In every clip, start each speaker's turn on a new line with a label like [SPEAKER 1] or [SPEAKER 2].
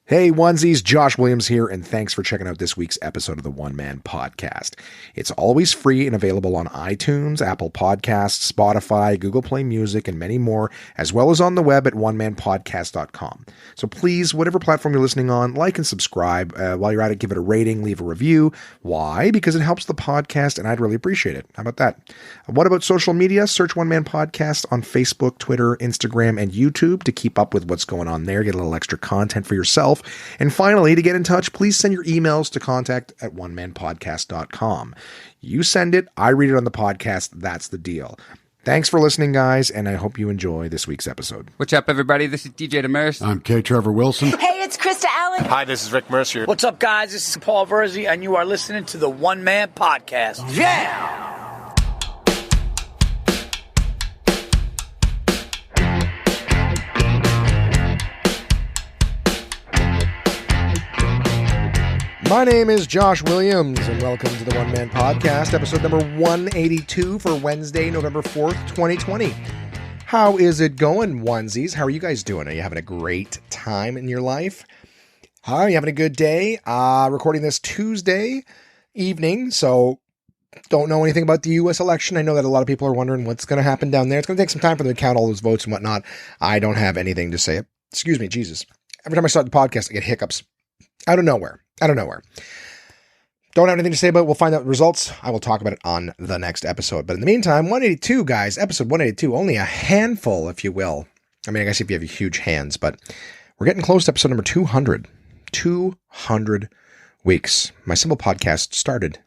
[SPEAKER 1] Hey, onesies, Josh Williams here, and thanks for checking out this week's episode of the One Man Podcast. It's always free and available on iTunes, Apple Podcasts, Spotify, Google Play Music, and many more, as well as on the web at onemanpodcast.com. So please, whatever platform you're listening on, like and subscribe. While you're at it, give it a rating, leave a review. Why? Because it helps the podcast, and I'd really appreciate it. How about that? What about social media? Search One Man Podcast on Facebook, Twitter, Instagram, and YouTube to keep up with what's going on there, get a little extra content for yourself. And finally, to get in touch, please send your emails to contact@onemanpodcast.com. You send it, I read it on the podcast. That's the deal. Thanks for listening, guys, and I hope you enjoy this week's episode.
[SPEAKER 2] What's up, everybody? This is DJ Demers.
[SPEAKER 3] I'm K. Trevor Wilson.
[SPEAKER 4] Hey, it's Krista Allen.
[SPEAKER 5] Hi, this is Rick Mercier.
[SPEAKER 6] What's up, guys? This is Paul Verzi, and you are listening to the One Man Podcast. Yeah!
[SPEAKER 1] My name is Josh Williams, and welcome to the One Man Podcast, episode number 182 for Wednesday, November 4th, 2020. How is it going, onesies? How are you guys doing? Are you having a great time in your life? Are you having a good day? Recording this Tuesday evening, so don't know anything about the U.S. election. I know that a lot of people are wondering what's going to happen down there. It's going to take some time for them to count all those votes and whatnot. I don't have anything to say. Excuse me, Jesus. Every time I start the podcast, I get hiccups. Out of nowhere. Don't have anything to say about it. We'll find out the results. I will talk about it on the next episode. But in the meantime, 182, guys, episode 182, only a handful, if you will. I mean, I guess if you have huge hands, but we're getting close to episode number 200. 200 weeks. My simple podcast started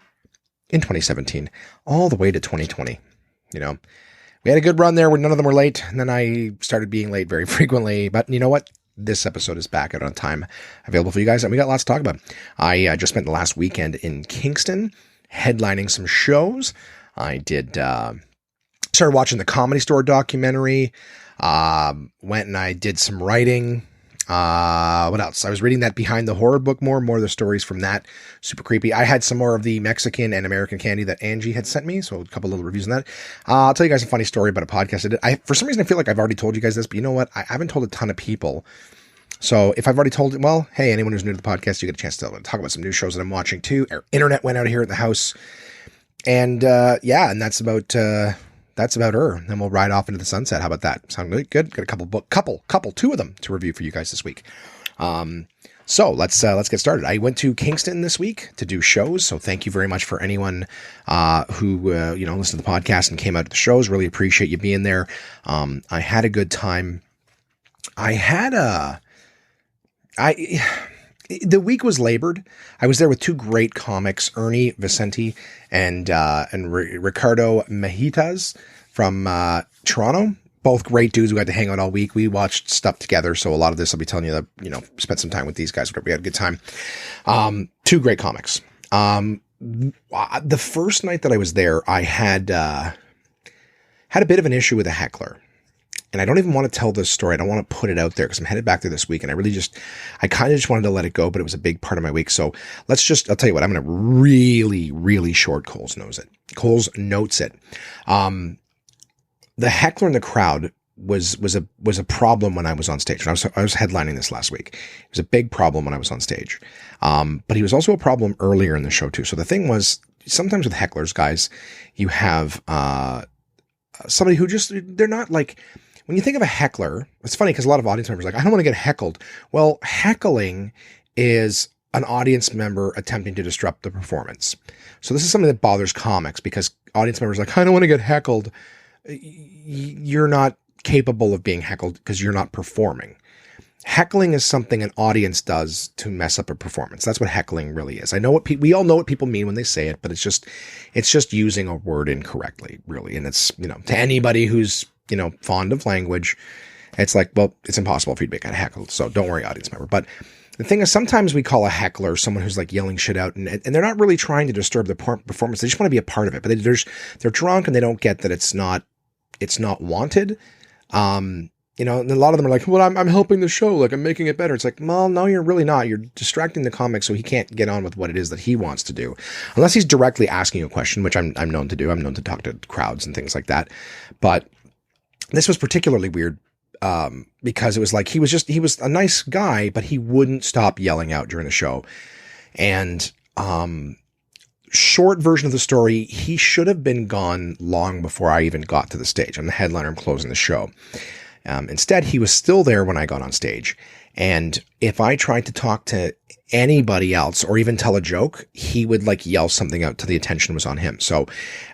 [SPEAKER 1] in 2017, all the way to 2020. You know, we had a good run there where none of them were late, and then I started being late very frequently. But you know what? This episode is back out on time, available for you guys, and we got lots to talk about. I just spent the last weekend in Kingston, headlining some shows. I did started watching the Comedy Store documentary. Went and I did some writing. What else? I was reading that Behind the Horror book more of the stories from that. Super creepy. I had some more of the Mexican and American candy that Angie had sent me, so a couple little reviews on that. I'll tell you guys a funny story about a podcast I did. For some reason, I feel like I've already told you guys this, but you know what? I haven't told a ton of people. So if I've already told it, well, hey, anyone who's new to the podcast, you get a chance to talk about some new shows that I'm watching too. Our internet went out here at the house. And and that's about her. Then we'll ride off into the sunset. How about that? Sound really good? Got a two of them to review for you guys this week. So let's get started. I went to Kingston this week to do shows. So thank you very much for anyone who listened to the podcast and came out to the shows. Really appreciate you being there. I had a good time. The week was labored. I was there with two great comics, Ernie Vicente and Ricardo Mejitas from Toronto. Both great dudes. We got to hang out all week. We watched stuff together. So a lot of this, I'll be telling you that, spent some time with these guys. We had a good time. Two great comics. The first night that I was there, I had a bit of an issue with a heckler. And I don't even want to tell this story. I don't want to put it out there because I'm headed back there this week. And I kind of just wanted to let it go, but it was a big part of my week. So I'll tell you what, I'm going to really, really short Cole's notes it. The heckler in the crowd was a problem when I was on stage. And I was headlining this last week. It was a big problem when I was on stage. But he was also a problem earlier in the show too. So the thing was, sometimes with hecklers, guys, you have, somebody who they're not like, when you think of a heckler, it's funny because a lot of audience members are like, I don't want to get heckled. Well, heckling is an audience member attempting to disrupt the performance. So this is something that bothers comics because audience members are like, I don't want to get heckled. You're not capable of being heckled because you're not performing. Heckling is something an audience does to mess up a performance. That's what heckling really is. I know we all know what people mean when they say it, but it's just using a word incorrectly, really. And it's, to anybody who's, fond of language, it's like, well, it's impossible for you to get heckled. So don't worry, audience member. But the thing is, sometimes we call a heckler someone who's like yelling shit out and they're not really trying to disturb the performance. They just want to be a part of it, but they're drunk and they don't get that it's not wanted. And a lot of them are like, well, I'm helping the show. Like I'm making it better. It's like, well, no, you're really not. You're distracting the comic so he can't get on with what it is that he wants to do. Unless he's directly asking you a question, which I'm known to do. I'm known to talk to crowds and things like that. But this was particularly weird because it was like, he was a nice guy, but he wouldn't stop yelling out during the show. And, short version of the story, he should have been gone long before I even got to the stage. I'm the headliner, I'm closing the show. Instead, he was still there when I got on stage. And if I tried to talk to anybody else or even tell a joke, he would like yell something out till the attention was on him. So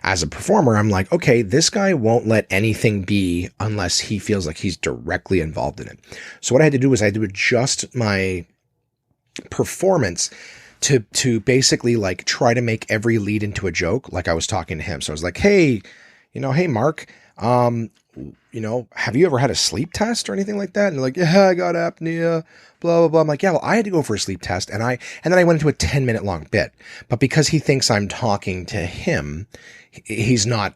[SPEAKER 1] as a performer, I'm like, okay, this guy won't let anything be unless he feels like he's directly involved in it. So what I had to do was I had to adjust my performance to basically like try to make every lead into a joke. Like I was talking to him. So I was like, hey, hey, Mark, have you ever had a sleep test or anything like that? And they're like, yeah, I got apnea, blah, blah, blah. I'm like, yeah, well, I had to go for a sleep test. And then I went into a 10-minute long bit, but because he thinks I'm talking to him, he's not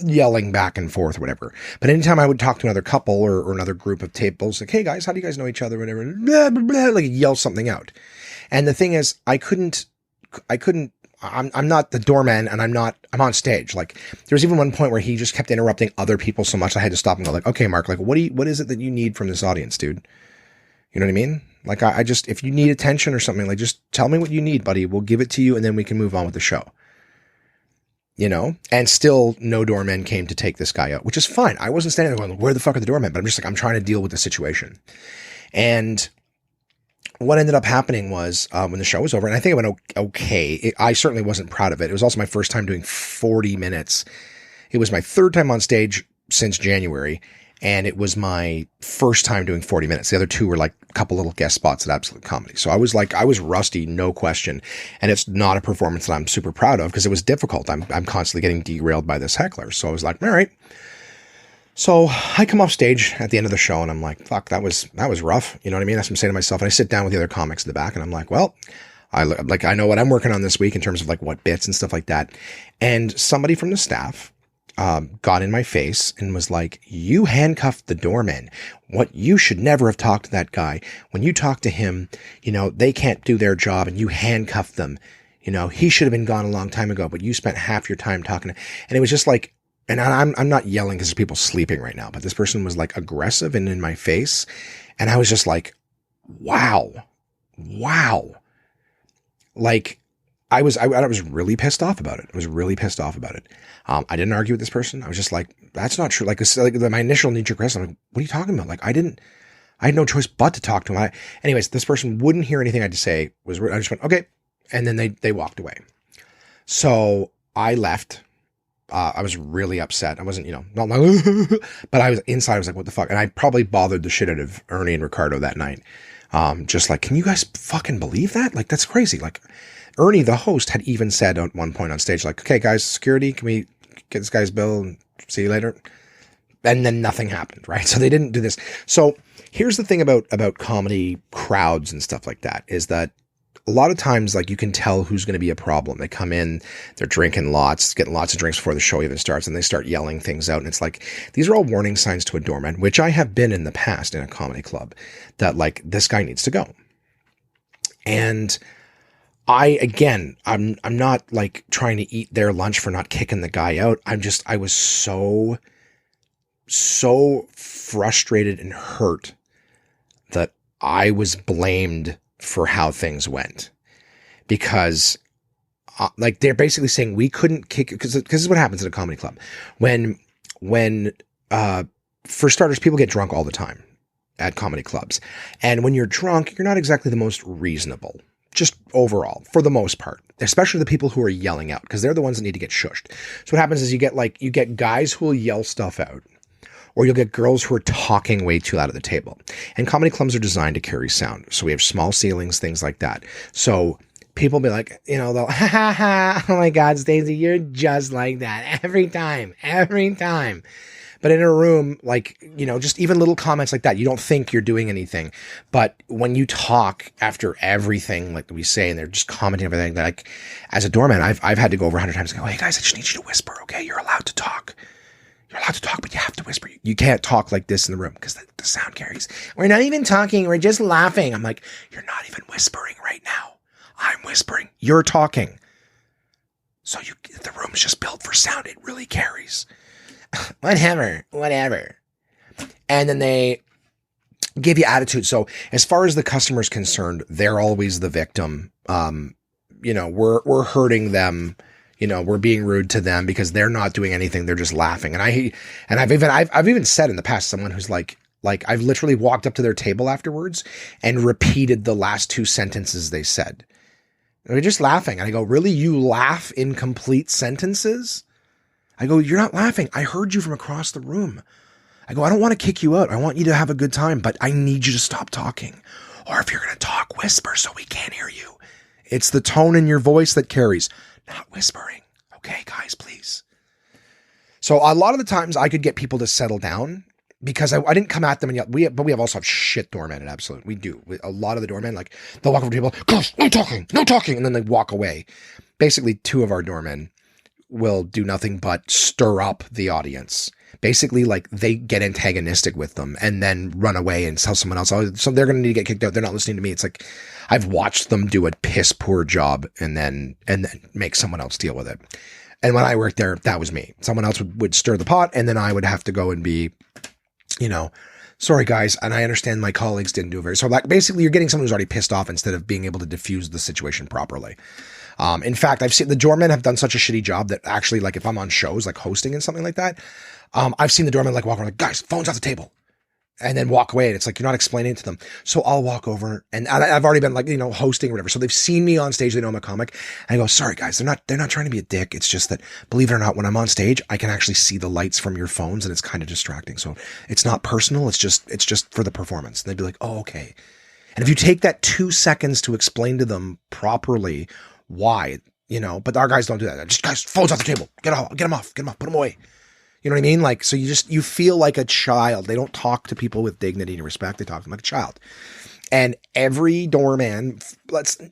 [SPEAKER 1] yelling back and forth or whatever. But anytime I would talk to another couple or another group of tables, like, hey guys, how do you guys know each other? Whatever, blah, blah, blah, like yell something out. And the thing is, I'm not the doorman and I'm on stage. Like there was even one point where he just kept interrupting other people so much I had to stop and go like, okay, Mark, like what is it that you need from this audience, dude? You know what I mean? Like I just, if you need attention or something, like just tell me what you need, buddy. We'll give it to you and then we can move on with the show. And still no doorman came to take this guy out, which is fine. I wasn't standing there going, where the fuck are the doormen? But I'm just like, I'm trying to deal with the situation. And what ended up happening was when the show was over, and I think it went okay. I certainly wasn't proud of it. It was also my first time doing 40 minutes. It was my third time on stage since January, and it was my first time doing 40 minutes. The other two were like a couple little guest spots at Absolute Comedy. So I was rusty, no question. And it's not a performance that I'm super proud of because it was difficult. I'm constantly getting derailed by this heckler. So I was like, all right. So I come off stage at the end of the show and I'm like, fuck, that was rough. You know what I mean? That's what I'm saying to myself. And I sit down with the other comics in the back and I'm like, well, I know what I'm working on this week in terms of like what bits and stuff like that. And somebody from the staff, got in my face and was like, you handcuffed the doorman. What you should never have talked to that guy. When you talk to him, they can't do their job and you handcuffed them. He should have been gone a long time ago, but you spent half your time talking to, and it was just like, and I'm not yelling because there's people sleeping right now, but this person was like aggressive and in my face. And I was just like, wow. Like I was really pissed off about it. I didn't argue with this person. I was just like, that's not true. Like my initial knee-jerk reaction, I'm like, what are you talking about? Like I had no choice but to talk to him. Anyways, this person wouldn't hear anything I had to say. I just went, okay. And then they walked away. So I left. I was really upset. I wasn't, not like, but I was inside. I was like, what the fuck? And I probably bothered the shit out of Ernie and Ricardo that night. Just like, can you guys fucking believe that? Like, that's crazy. Like Ernie, the host, had even said at one point on stage, like, okay, guys, security, can we get this guy's bill and see you later? And then nothing happened, right? So they didn't do this. So here's the thing about comedy crowds and stuff like that is that a lot of times, like, you can tell who's going to be a problem. They come in, they're drinking lots, getting lots of drinks before the show even starts, and they start yelling things out. And it's like, these are all warning signs to a doorman, which I have been in the past in a comedy club, that like, this guy needs to go. And I'm not like trying to eat their lunch for not kicking the guy out. I was so frustrated and hurt that I was blamed for how things went, because like they're basically saying we couldn't kick, because this is what happens in a comedy club when for starters, people get drunk all the time at comedy clubs, and when you're drunk, you're not exactly the most reasonable, just overall, for the most part, especially the people who are yelling out, because they're the ones that need to get shushed. So what happens is you get guys who will yell stuff out, or you'll get girls who are talking way too loud at the table. And comedy clubs are designed to carry sound. So we have small ceilings, things like that. So people be like, they'll, ha ha ha, oh my God, Stacey, you're just like that every time. But in a room, like, just even little comments like that, you don't think you're doing anything. But when you talk after everything, like we say, and they're just commenting everything, like, as a doorman, I've had to go over 100 times and go, hey guys, I just need you to whisper, okay? You're allowed to talk. You're allowed to talk, but you have to whisper. You can't talk like this in the room because the sound carries. We're not even talking. We're just laughing. I'm like, you're not even whispering right now. I'm whispering. You're talking. So the room's just built for sound. It really carries. Whatever. and then they give you attitude. So as far as the customer's concerned, they're always the victim. We're hurting them. We're being rude to them because they're not doing anything. They're just laughing. And I've even said in the past, someone who's like I've literally walked up to their table afterwards and repeated the last 2 sentences they said. They're just laughing. And I go, really? You laugh in complete sentences? I go, you're not laughing. I heard you from across the room. I go, I don't want to kick you out. I want you to have a good time, but I need you to stop talking. Or if you're going to talk, whisper so we can't hear you. It's the tone in your voice that carries, not whispering. Okay, guys, please. So a lot of the times I could get people to settle down because I didn't come at them and yell. But we also have shit doormen at Absolute. We do. A lot of the doormen, like, they'll walk over to people, guys, no talking. And then they walk away. Basically, 2 of our doormen will do nothing but stir up the audience. Basically, like, they get antagonistic with them and then run away and tell someone else, oh, so they're going to need to get kicked out. They're not listening to me. It's like, I've watched them do a piss poor job and then make someone else deal with it. And when I worked there, that was me. Someone else would stir the pot, and then I would have to go and be, sorry guys. And I understand my colleagues didn't do so like, basically you're getting someone who's already pissed off instead of being able to diffuse the situation properly. In fact, I've seen the doormen have done such a shitty job that actually, like, if I'm on shows like hosting and something like that, I've seen the doorman like walk around like, guys, phone's off the table, and then walk away. And it's like, you're not explaining it to them. So I'll walk over, and I've already been like, hosting or whatever. So they've seen me on stage. They know I'm a comic. And I go, sorry guys, they're not trying to be a dick. It's just that, believe it or not, when I'm on stage, I can actually see the lights from your phones and it's kind of distracting. So it's not personal. It's just for the performance. And they'd be like, oh, okay. And if you take that 2 seconds to explain to them properly why, but our guys don't do that. Just, guys, phones off the table. Get them off, put them away. You know what I mean? Like, so you feel like a child. They don't talk to people with dignity and respect. They talk to them like a child. And every doorman,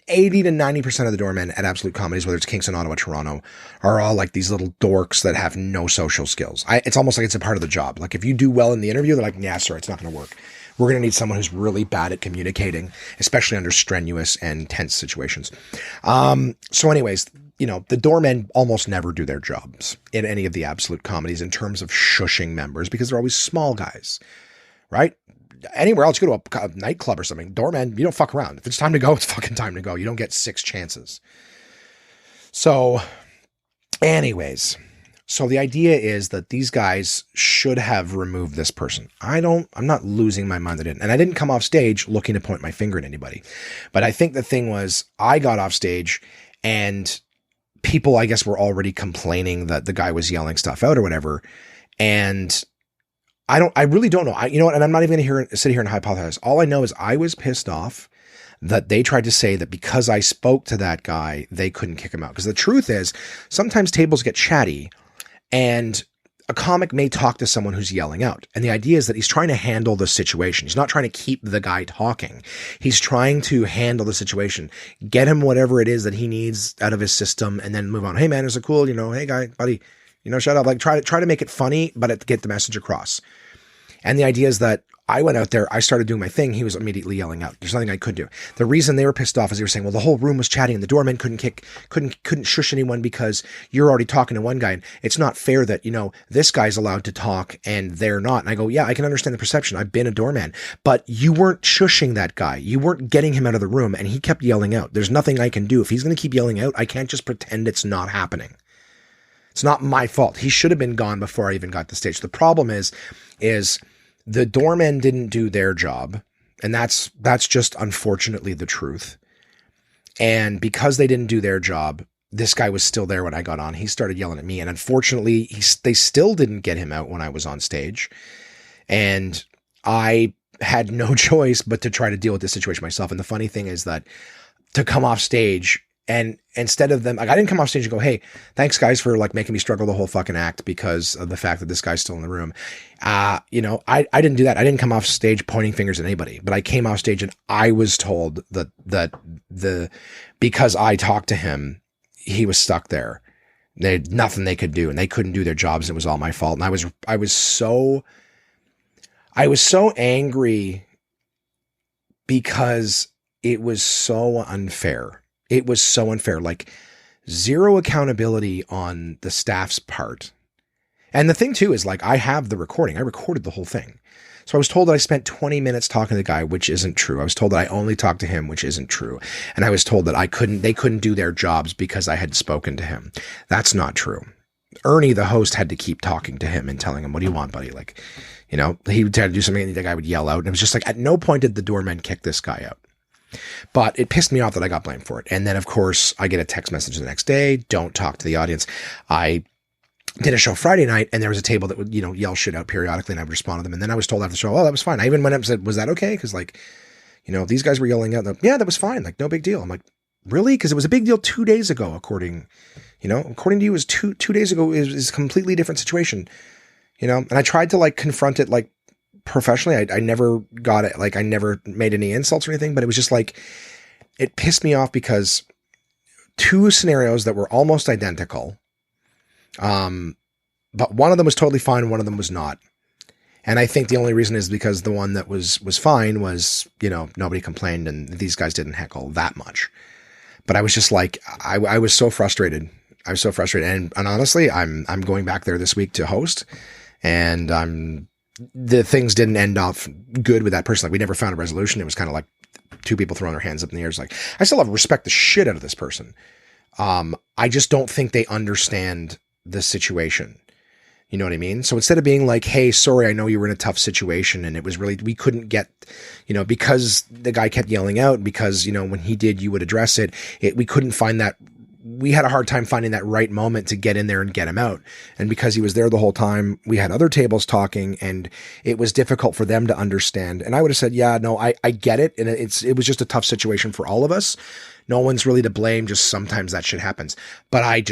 [SPEAKER 1] 80 to 90% of the doormen at Absolute Comedies, whether it's Kingston, Ottawa, Toronto, are all like these little dorks that have no social skills. It's almost like it's a part of the job. Like, if you do well in the interview, they're like, yeah, sir, it's not going to work. We're going to need someone who's really bad at communicating, especially under strenuous and tense situations. So anyways, the doormen almost never do their jobs in any of the Absolute Comedies in terms of shushing members because they're always small guys, right? Anywhere else, you go to a nightclub or something, doormen, you don't fuck around. If it's time to go, it's fucking time to go. You don't get 6 chances. So anyways, so the idea is that these guys should have removed this person. I'm not losing my mind. And I didn't come off stage looking to point my finger at anybody. But I think the thing was, I got off stage and people, I guess, were already complaining that the guy was yelling stuff out or whatever. And I really don't know. And I'm not even going to sit here and hypothesize. All I know is I was pissed off that they tried to say that because I spoke to that guy, they couldn't kick him out. Because the truth is, sometimes tables get chatty and a comic may talk to someone who's yelling out. And the idea is that he's trying to handle the situation. He's not trying to keep the guy talking. He's trying to handle the situation, get him whatever it is that he needs out of his system, and then move on. Hey man, is it cool? Hey guy, buddy, shut up. Like, try to make it funny, but get the message across. And the idea is that I went out there, I started doing my thing. He was immediately yelling out. There's nothing I could do. The reason they were pissed off is they were saying, well, the whole room was chatting and the doorman couldn't shush anyone because you're already talking to one guy. And it's not fair that, this guy's allowed to talk and they're not. And I go, yeah, I can understand the perception. I've been a doorman, but you weren't shushing that guy. You weren't getting him out of the room and he kept yelling out. There's nothing I can do. If he's going to keep yelling out, I can't just pretend it's not happening. It's not my fault. He should have been gone before I even got to stage. The problem is the doormen didn't do their job, and that's just unfortunately the truth. And because they didn't do their job, this guy was still there when I got on. He started yelling at me, and unfortunately, they still didn't get him out when I was on stage. And I had no choice but to try to deal with this situation myself. And the funny thing is that to come off stage, and instead of them, like, I didn't come off stage and go, hey, thanks guys for like making me struggle the whole fucking act because of the fact that this guy's still in the room. I didn't do that. I didn't come off stage pointing fingers at anybody, but I came off stage and I was told that because I talked to him, he was stuck there. They had nothing they could do and they couldn't do their jobs. And it was all my fault. And I was so angry because it was so unfair. It was so unfair, like zero accountability on the staff's part. And the thing too is, like, I have the recording. I recorded the whole thing. So I was told that I spent 20 minutes talking to the guy, which isn't true. I was told that I only talked to him, which isn't true. And I was told that they couldn't do their jobs because I had spoken to him. That's not true. Ernie, the host, had to keep talking to him and telling him, what do you want, buddy? Like, you know, he would try to do something and the guy would yell out. And it was just like, at no point did the doorman kick this guy out. But it pissed me off that I got blamed for it. And then, of course, I get a text message the next day. Don't talk to the audience. I did a show Friday night and there was a table that would, you know, yell shit out periodically and I would respond to them. And then I was told after the show, oh, that was fine. I even went up and said, was that okay? Because, like, you know, these guys were yelling out. Yeah, that was fine. Like, no big deal. I'm like, really? Because it was a big deal 2 days ago, according to you, it was two days ago is a completely different situation, you know? And I tried to, like, confront it, like, professionally. I never got it. Like, I never made any insults or anything, but it was just like, it pissed me off because two scenarios that were almost identical. But one of them was totally fine. One of them was not. And I think the only reason is because the one that was fine was, you know, nobody complained and these guys didn't heckle that much. But I was just like, I was so frustrated. I was so frustrated. And honestly, I'm going back there this week to host and the things didn't end off good with that person. Like, we never found a resolution. It was kind of like two people throwing their hands up in the air. It's like, I still have respect the shit out of this person. I just don't think they understand the situation. You know what I mean? So instead of being like, hey, sorry, I know you were in a tough situation and it was really, we couldn't get, you know, because the guy kept yelling out, because, you know, when he did, you would address it. We couldn't find that. We had a hard time finding that right moment to get in there and get him out. And because he was there the whole time, we had other tables talking and it was difficult for them to understand. And I would have said, yeah, no, I get it. And it was just a tough situation for all of us. No one's really to blame. Just sometimes that shit happens. But I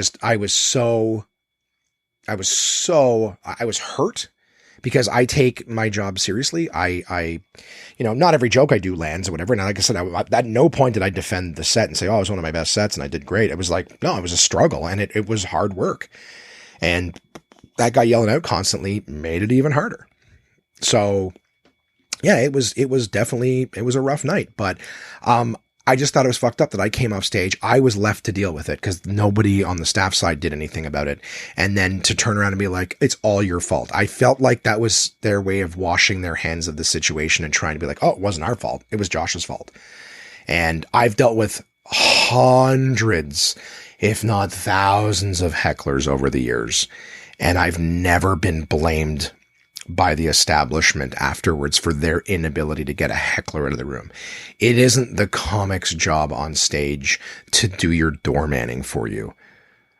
[SPEAKER 1] was hurt because I take my job seriously. You know, not every joke I do lands or whatever. And like I said, at no point did I defend the set and say, oh, it was one of my best sets and I did great. It was like, no, it was a struggle and it was hard work. And that guy yelling out constantly made it even harder. So yeah, it was definitely, it was a rough night, but, I just thought it was fucked up that I came off stage. I was left to deal with it because nobody on the staff side did anything about it. And then to turn around and be like, it's all your fault. I felt like that was their way of washing their hands of the situation and trying to be like, oh, it wasn't our fault. It was Josh's fault. And I've dealt with hundreds, if not thousands of hecklers over the years. And I've never been blamed by the establishment afterwards for their inability to get a heckler out of the room. It isn't the comic's job on stage to do your doormanning for you.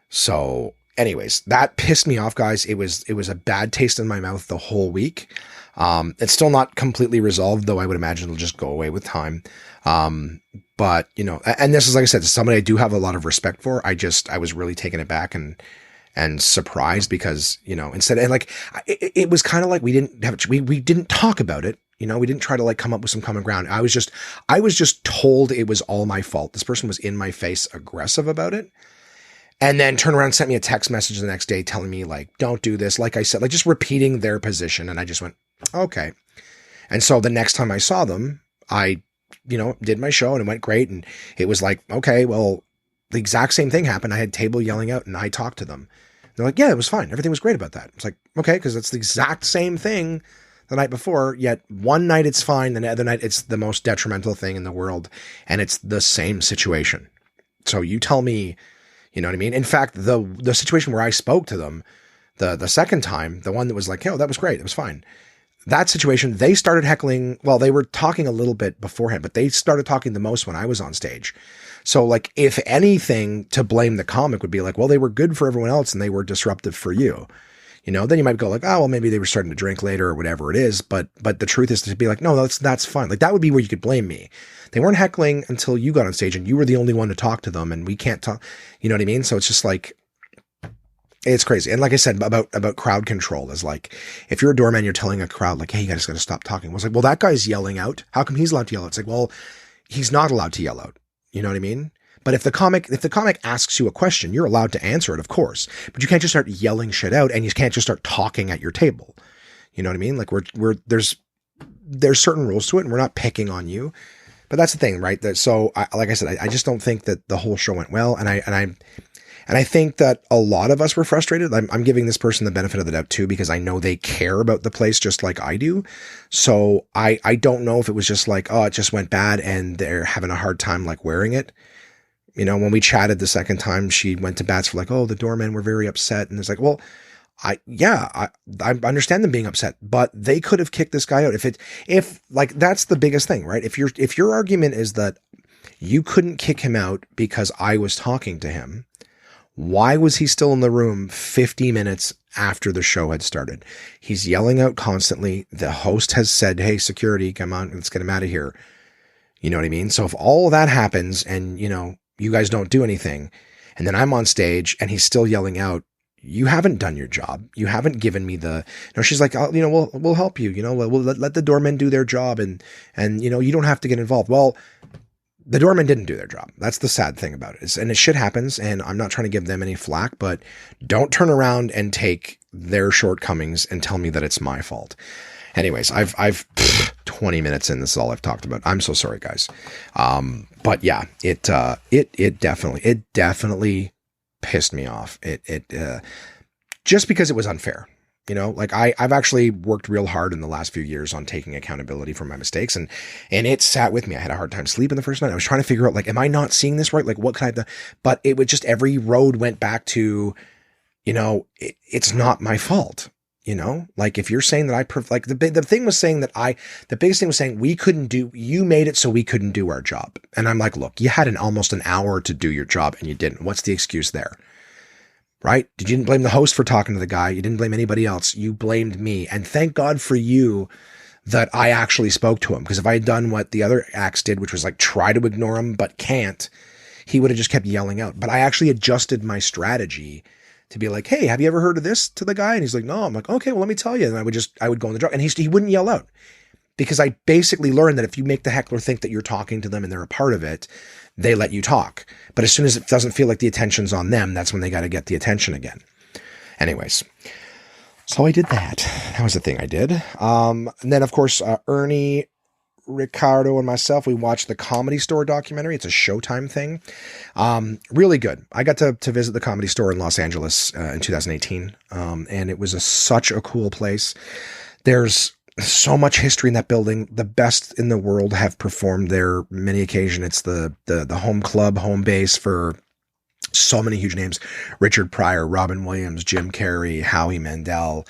[SPEAKER 1] So anyways, that pissed me off, guys. It was a bad taste in my mouth the whole week. It's still not completely resolved, though I would imagine it'll just go away with time. But you know, and this is, like I said, somebody I do have a lot of respect for. I was really taken aback and surprised because, you know, instead, and like, it was kind of like we didn't talk about it. You know, we didn't try to like come up with some common ground. I was just told it was all my fault. This person was in my face aggressive about it. And then turned around and sent me a text message the next day telling me like, don't do this. Like I said, like just repeating their position. And I just went, okay. And so the next time I saw them, I, you know, did my show and it went great. And it was like, okay, well, the exact same thing happened. I had table yelling out and I talked to them. They're like, yeah, it was fine. Everything was great about that. It's like, okay, because it's the exact same thing the night before, yet one night it's fine, the other night it's the most detrimental thing in the world, and it's the same situation. So you tell me, you know what I mean? In fact, the situation where I spoke to them the second time, the one that was like, oh, that was great, it was fine. That situation, they started heckling. Well, they were talking a little bit beforehand, but they started talking the most when I was on stage. So like, if anything, to blame the comic would be like, well, they were good for everyone else and they were disruptive for you. You know, then you might go like, oh, well, maybe they were starting to drink later or whatever it is. But the truth is to be like, no, that's fine. Like that would be where you could blame me. They weren't heckling until you got on stage and you were the only one to talk to them and we can't talk, you know what I mean? So it's just like, it's crazy. And like I said, about crowd control is like, if you're a doorman, you're telling a crowd like, hey, you guys got to stop talking. Well, it's like, well, that guy's yelling out. How come he's allowed to yell out? It's like, well, he's not allowed to yell out. You know what I mean? But if the comic asks you a question, you're allowed to answer it, of course, but you can't just start yelling shit out and you can't just start talking at your table. You know what I mean? Like there's certain rules to it and we're not picking on you, but that's the thing, right? So like I said, I just don't think that the whole show went well. And And I think that a lot of us were frustrated. I'm giving this person the benefit of the doubt too, because I know they care about the place just like I do. So I don't know if it was just like, oh, it just went bad and they're having a hard time like wearing it. You know, when we chatted the second time, she went to bats for like, oh, the doormen were very upset. And it's like, well, I understand them being upset, but they could have kicked this guy out. If like, that's the biggest thing, right? If your argument is that you couldn't kick him out because I was talking to him, why was he still in the room 50 minutes after the show had started? He's yelling out constantly. The host has said, hey, security, come on, let's get him out of here. You know what I mean? So if all of that happens and, you know, you guys don't do anything, and then I'm on stage and he's still yelling out, you haven't done your job. You haven't given me the, she's like, oh, you know, we'll help you, you know, we'll let the doormen do their job and, you know, you don't have to get involved. Well, the doormen didn't do their job. That's the sad thing about it. And shit happens, and I'm not trying to give them any flack, but don't turn around and take their shortcomings and tell me that it's my fault. Anyways, I've 20 minutes in. This is all I've talked about. I'm so sorry, guys. But yeah, it definitely pissed me off. Just because it was unfair. You know, like I've actually worked real hard in the last few years on taking accountability for my mistakes, and it sat with me. I had a hard time sleeping the first night. I was trying to figure out, like, am I not seeing this right? Like, what can I do? But it would just, every road went back to, you know, it's not my fault. You know, like if you're saying that the thing was saying that the biggest thing was saying you made it so we couldn't do our job. And I'm like, look, you had almost an hour to do your job and you didn't. What's the excuse there? Right? You didn't blame the host for talking to the guy. You didn't blame anybody else. You blamed me. And thank God for you that I actually spoke to him. Because if I had done what the other acts did, which was like try to ignore him, but can't, he would have just kept yelling out. But I actually adjusted my strategy to be like, hey, have you ever heard of this, to the guy? And he's like, no. I'm like, okay, well, let me tell you. And I would go in the drug, and he wouldn't yell out, because I basically learned that if you make the heckler think that you're talking to them and they're a part of it, they let you talk. But as soon as it doesn't feel like the attention's on them, that's when they got to get the attention again. Anyways, so I did that. That was the thing I did. And then, of course, Ernie, Ricardo, and myself, we watched the Comedy Store documentary. It's a Showtime thing. Really good. I got to visit the Comedy Store in Los Angeles in 2018. And it was such a cool place. There's so much history in that building. The best in the world have performed there many occasions. It's the home club, home base for so many huge names: Richard Pryor, Robin Williams, Jim Carrey, Howie Mandel.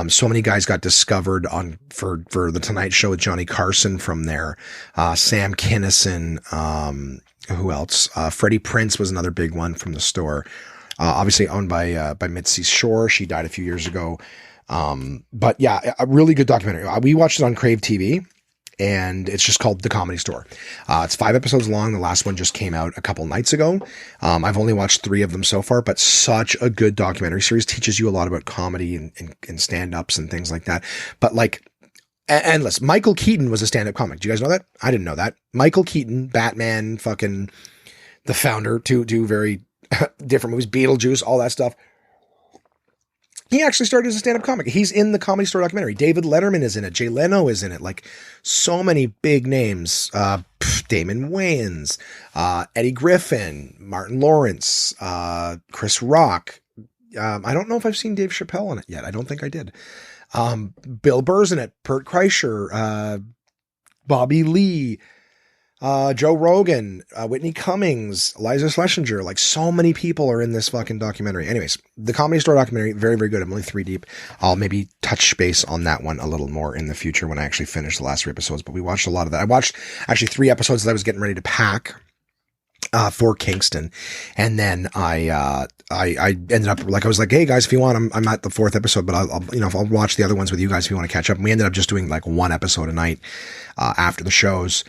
[SPEAKER 1] So many guys got discovered for the Tonight Show with Johnny Carson from there. Sam Kinison, who else? Freddie Prinze was another big one from the store. Obviously owned by Mitzi Shore. She died a few years ago. But yeah, a really good documentary. We watched it on Crave TV, and it's just called The Comedy Store. It's 5 episodes long. The last one just came out a couple nights ago. I've only watched 3 of them so far, but such a good documentary series. Teaches you a lot about comedy and stand-ups and things like that. But like, endless. Michael Keaton was a stand-up comic. Do you guys know that? I didn't know that. Michael Keaton, Batman, fucking the founder, two very different movies, Beetlejuice, all that stuff. He actually started as a stand-up comic. He's in the Comedy Store documentary. David Letterman is in it. Jay Leno is in it. Like, so many big names. Damon Wayans, Eddie Griffin, Martin Lawrence, Chris Rock. I don't know if I've seen Dave Chappelle in it yet. I don't think I did. Bill Burr's in it. Bert Kreischer, Bobby Lee, Joe Rogan, Whitney Cummings, Liza Schlesinger. Like, so many people are in this fucking documentary. Anyways, the Comedy Store documentary, very, very good. I'm only 3 deep. I'll maybe touch base on that one a little more in the future when I actually finish the last 3 episodes, but we watched a lot of that. I watched actually 3 episodes that I was getting ready to pack for Kingston. And then I ended up, like, I was like, hey guys, if you want, I'm at the 4th episode, but I'll watch the other ones with you guys if you want to catch up. And we ended up just doing like 1 episode a night, after the shows,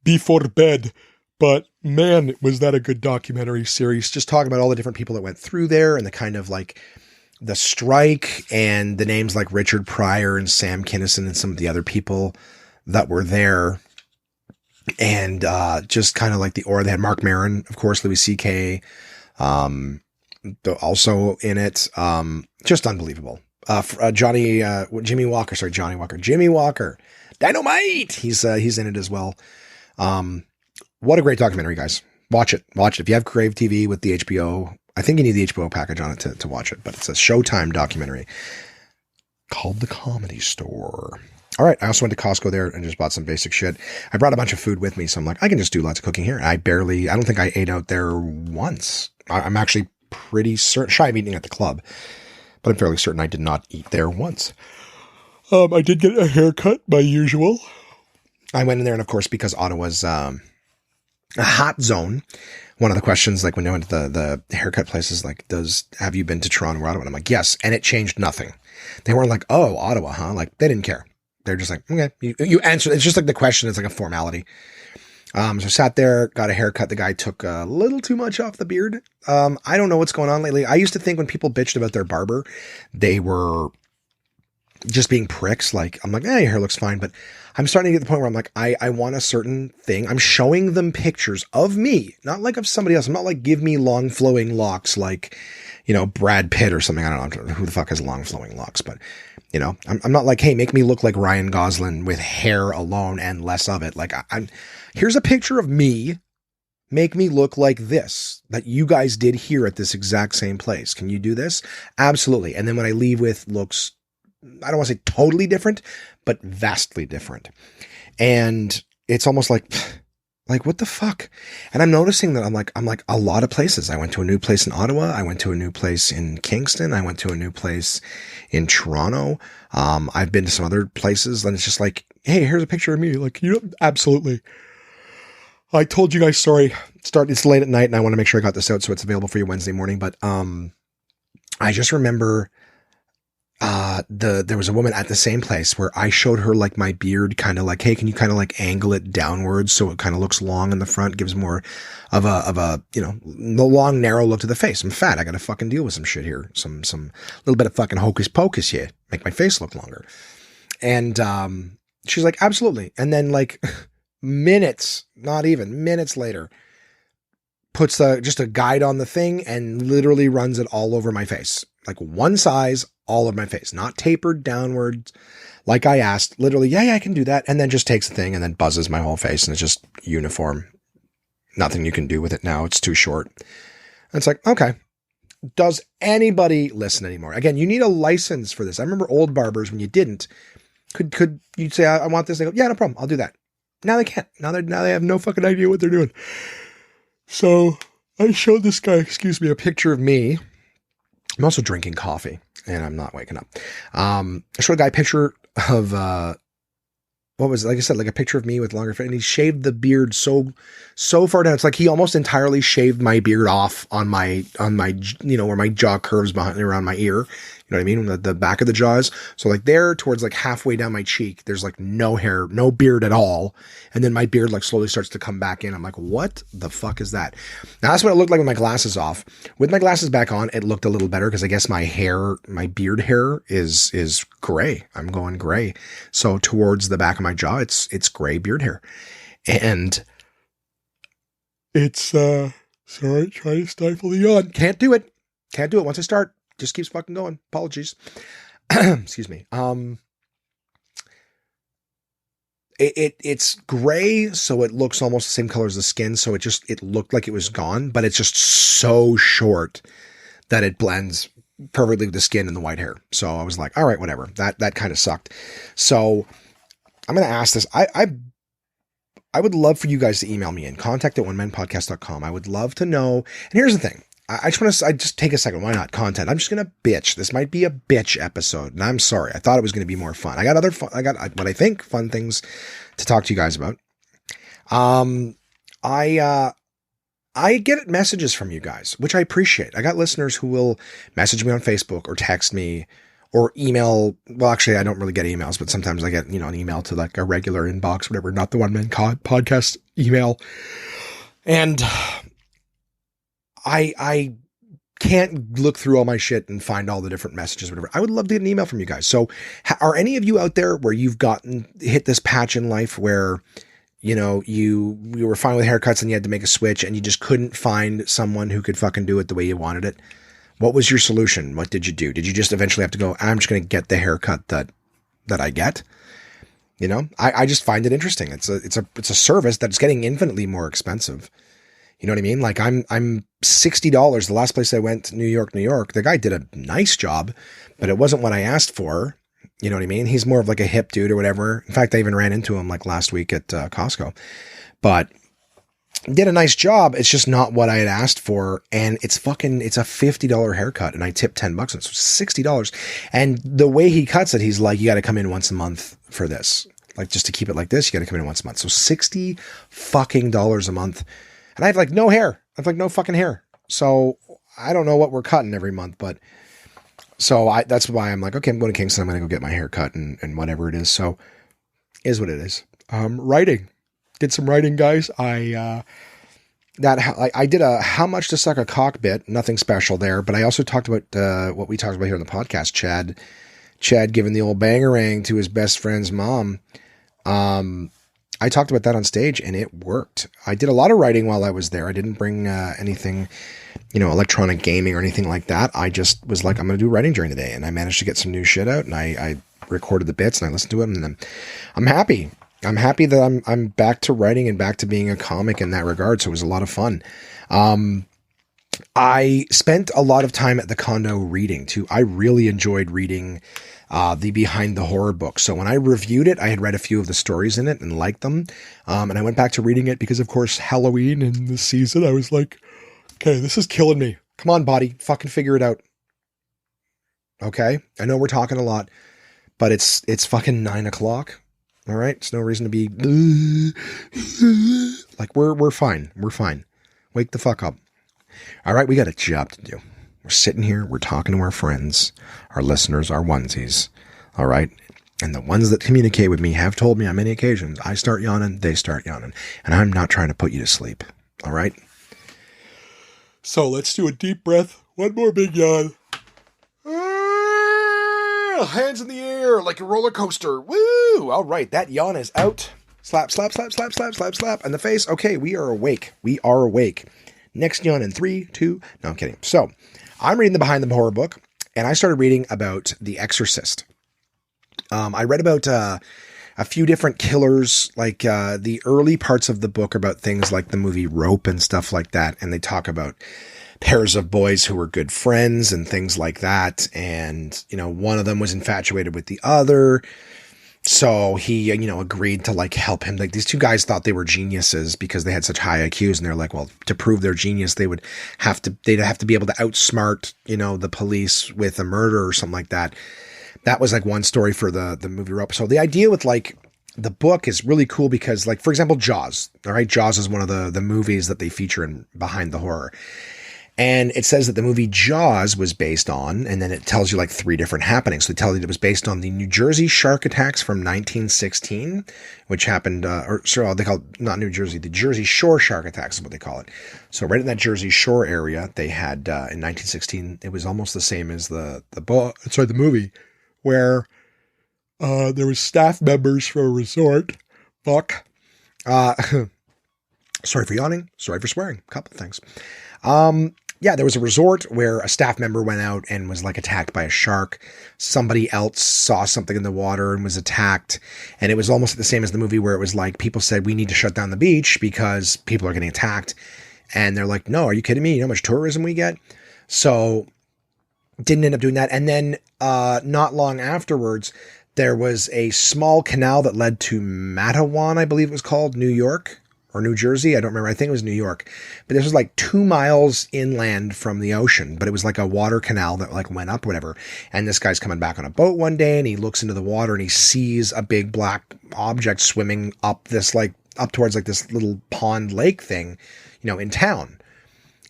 [SPEAKER 1] before bed. But man, was that a good documentary series, just talking about all the different people that went through there and the kind of like the strike and the names like Richard Pryor and Sam Kinison and some of the other people that were there. And just kind of like they had Mark Maron, of course, Louis C.K. Also in it. Just unbelievable. Johnny Walker, Dynamite. He's in it as well. What a great documentary, guys. Watch it. If you have Crave TV with the HBO I think you need the HBO package on it to watch it, but it's a Showtime documentary called The Comedy Store. All right. I also went to Costco there and just bought some basic shit. I brought a bunch of food with me. So I'm like, I can just do lots of cooking here. I don't think I ate out there once. I'm actually pretty certain, shy of eating at the club, but I'm fairly certain I did not eat there once. I did get a haircut by usual. I went in there, and of course, because Ottawa's a hot zone, one of the questions, like when I went to the haircut place is like, have you been to Toronto or Ottawa? And I'm like, yes. And it changed nothing. They weren't like, oh, Ottawa, huh? Like, they didn't care. They're just like, okay, you answer. It's just like the question is like a formality. So I sat there, got a haircut. The guy took a little too much off the beard. I don't know what's going on lately. I used to think when people bitched about their barber, they were just being pricks. Like, I'm like, your hair looks fine. But I'm starting to get to the point where I'm like, I want a certain thing. I'm showing them pictures of me, not like of somebody else. I'm not like, give me long flowing locks like, Brad Pitt or something. I don't know who the fuck has long flowing locks, but I'm not like, hey, make me look like Ryan Gosling with hair alone and less of it. Like here's a picture of me. Make me look like this that you guys did here at this exact same place. Can you do this? Absolutely. And then when I leave with looks, I don't want to say totally different, but vastly different. And it's almost like what the fuck? And I'm noticing that I'm like a lot of places. I went to a new place in Ottawa. I went to a new place in Kingston. I went to a new place in Toronto. I've been to some other places, and it's just like, hey, here's a picture of me. Like, absolutely. I told you guys, sorry, it's late at night and I want to make sure I got this out so it's available for you Wednesday morning. But, I just remember, there was a woman at the same place where I showed her like my beard, kind of like, hey, can you kind of like angle it downwards so it kind of looks long in the front, gives more of a the long narrow look to the face. I'm fat. I got to fucking deal with some shit here. Some little bit of fucking hocus pocus here. Make my face look longer. And, she's like, absolutely. And then like minutes later, puts just a guide on the thing and literally runs it all over my face. Like one size, all of my face, not tapered downwards. Like I asked, literally, yeah, I can do that. And then just takes the thing and then buzzes my whole face and it's just uniform. Nothing you can do with it now. It's too short. And it's like, okay. Does anybody listen anymore? Again, you need a license for this. I remember old barbers when you didn't, could you say, I want this? They go, yeah, no problem. I'll do that. Now they can't. Now they have no fucking idea what they're doing. So I showed this guy, a picture of me. I'm also drinking coffee and I'm not waking up. I showed a guy a picture of, what was it? Like I said, like a picture of me with longer hair, and he shaved the beard so far down. It's like he almost entirely shaved my beard off on my, where my jaw curves behind around my ear. You know what I mean? The back of the jaws. So like there towards like halfway down my cheek, there's like no hair, no beard at all. And then my beard like slowly starts to come back in. I'm like, what the fuck is that? Now that's what it looked like with my glasses off. With my glasses back on, it looked a little better because I guess my beard hair is gray. I'm going gray. So towards the back of my jaw, it's gray beard hair. And it's, sorry, try to stifle the yawn. Can't do it. Once I start. Just keeps fucking going. Apologies. Excuse me. It's gray, so it looks almost the same color as the skin. So it looked like it was gone, but it's just so short that it blends perfectly with the skin and the white hair. So I was like, all right, whatever. That kind of sucked. So I'm going to ask this. I would love for you guys to email me in contact@onemanpodcast.com. I would love to know. And here's the thing. I just take a second. Why not content? I'm just going to bitch. This might be a bitch episode, and I'm sorry. I thought it was going to be more fun. I got what I think fun things to talk to you guys about. I get messages from you guys, which I appreciate. I got listeners who will message me on Facebook or text me or email. Well, actually, I don't really get emails, but sometimes I get, an email to like a regular inbox, whatever, not the One Man Podcast email. And I can't look through all my shit and find all the different messages, whatever. I would love to get an email from you guys. So are any of you out there where you've hit this patch in life where, you were fine with haircuts and you had to make a switch and you just couldn't find someone who could fucking do it the way you wanted it? What was your solution? What did you do? Did you just eventually have to go, I'm just going to get the haircut that I get? I just find it interesting. It's a service that's getting infinitely more expensive. You know what I mean? Like I'm $60. The last place I went, New York, the guy did a nice job, but it wasn't what I asked for. You know what I mean? He's more of like a hip dude or whatever. In fact, I even ran into him like last week at Costco, but did a nice job. It's just not what I had asked for. And it's a $50 haircut and I tipped $10 and so $60. And the way he cuts it, he's like, you got to come in once a month for this. Like just to keep it like this, you got to come in once a month. So $60 fucking a month. And I have like no hair. I have like no fucking hair. So I don't know what we're cutting every month, but that's why I'm like, okay, I'm going to Kingston. I'm going to go get my hair cut and whatever it is. So is what it is. Writing. Did some writing, guys. I did a how much to suck a cock bit. Nothing special there, but I also talked about what we talked about here on the podcast. Chad giving the old bangerang to his best friend's mom. I talked about that on stage and it worked. I did a lot of writing while I was there. I didn't bring anything, electronic gaming or anything like that. I just was like, I'm going to do writing during the day, and I managed to get some new shit out, and I recorded the bits and I listened to them, and then I'm happy. I'm happy that I'm back to writing and back to being a comic in that regard. So it was a lot of fun. I spent a lot of time at the condo reading too. I really enjoyed reading the Behind the Horror book. So when I reviewed it, I had read a few of the stories in it and liked them. And I went back to reading it because, of course, Halloween in the season, I was like, okay, this is killing me. Come on, body, fucking figure it out. Okay? I know we're talking a lot, but it's fucking 9:00. All right? It's no reason to be like, we're fine. We're fine. Wake the fuck up. All right, we got a job to do. We're sitting here, we're talking to our friends, our listeners, our onesies. All right? And the ones that communicate with me have told me on many occasions, I start yawning, they start yawning. And I'm not trying to put you to sleep. All right? So let's do a deep breath. One more big yawn. Hands in the air like a roller coaster. Woo! All right, that yawn is out. Slap, slap, slap, slap, slap, slap, slap. In the face. Okay, we are awake. We are awake. Next yawn in 3, 2. No, I'm kidding. So I'm reading the Behind the Horror book, and I started reading about The Exorcist. I read about a few different killers, like the early parts of the book are about things like the movie Rope and stuff like that, and they talk about pairs of boys who were good friends and things like that. And, one of them was infatuated with the other. So he, agreed to like help him. Like these two guys thought they were geniuses because they had such high IQs. And they're like, well, to prove their genius, they'd have to be able to outsmart, the police with a murder or something like that. That was like one story for the movie Rope. So the idea with like the book is really cool because, like, for example, Jaws. All right. Jaws is one of the movies that they feature in Behind the Horror. And it says that the movie Jaws was based on, and then it tells you like 3 different happenings. So they tell you it was based on the New Jersey shark attacks from 1916, which happened, they call it not New Jersey, the Jersey Shore shark attacks is what they call it. So right in that Jersey Shore area, they had, in 1916, it was almost the same as the movie, where there was staff members from a resort. Sorry for yawning. Sorry for swearing. A couple things. Yeah, there was a resort where a staff member went out and was like attacked by a shark. Somebody else saw something in the water and was attacked. And it was almost the same as the movie where it was like people said, we need to shut down the beach because people are getting attacked. And they're like, no, are you kidding me? You know how much tourism we get? So didn't end up doing that. And then not long afterwards, there was a small canal that led to Matawan, I believe it was called, New York. Or New Jersey, I don't remember. I think it was New York. But this was like 2 miles inland from the ocean. But it was like a water canal that like went up, whatever. And this guy's coming back on a boat one day and he looks into the water and he sees a big black object swimming up towards like this little pond lake thing, in town.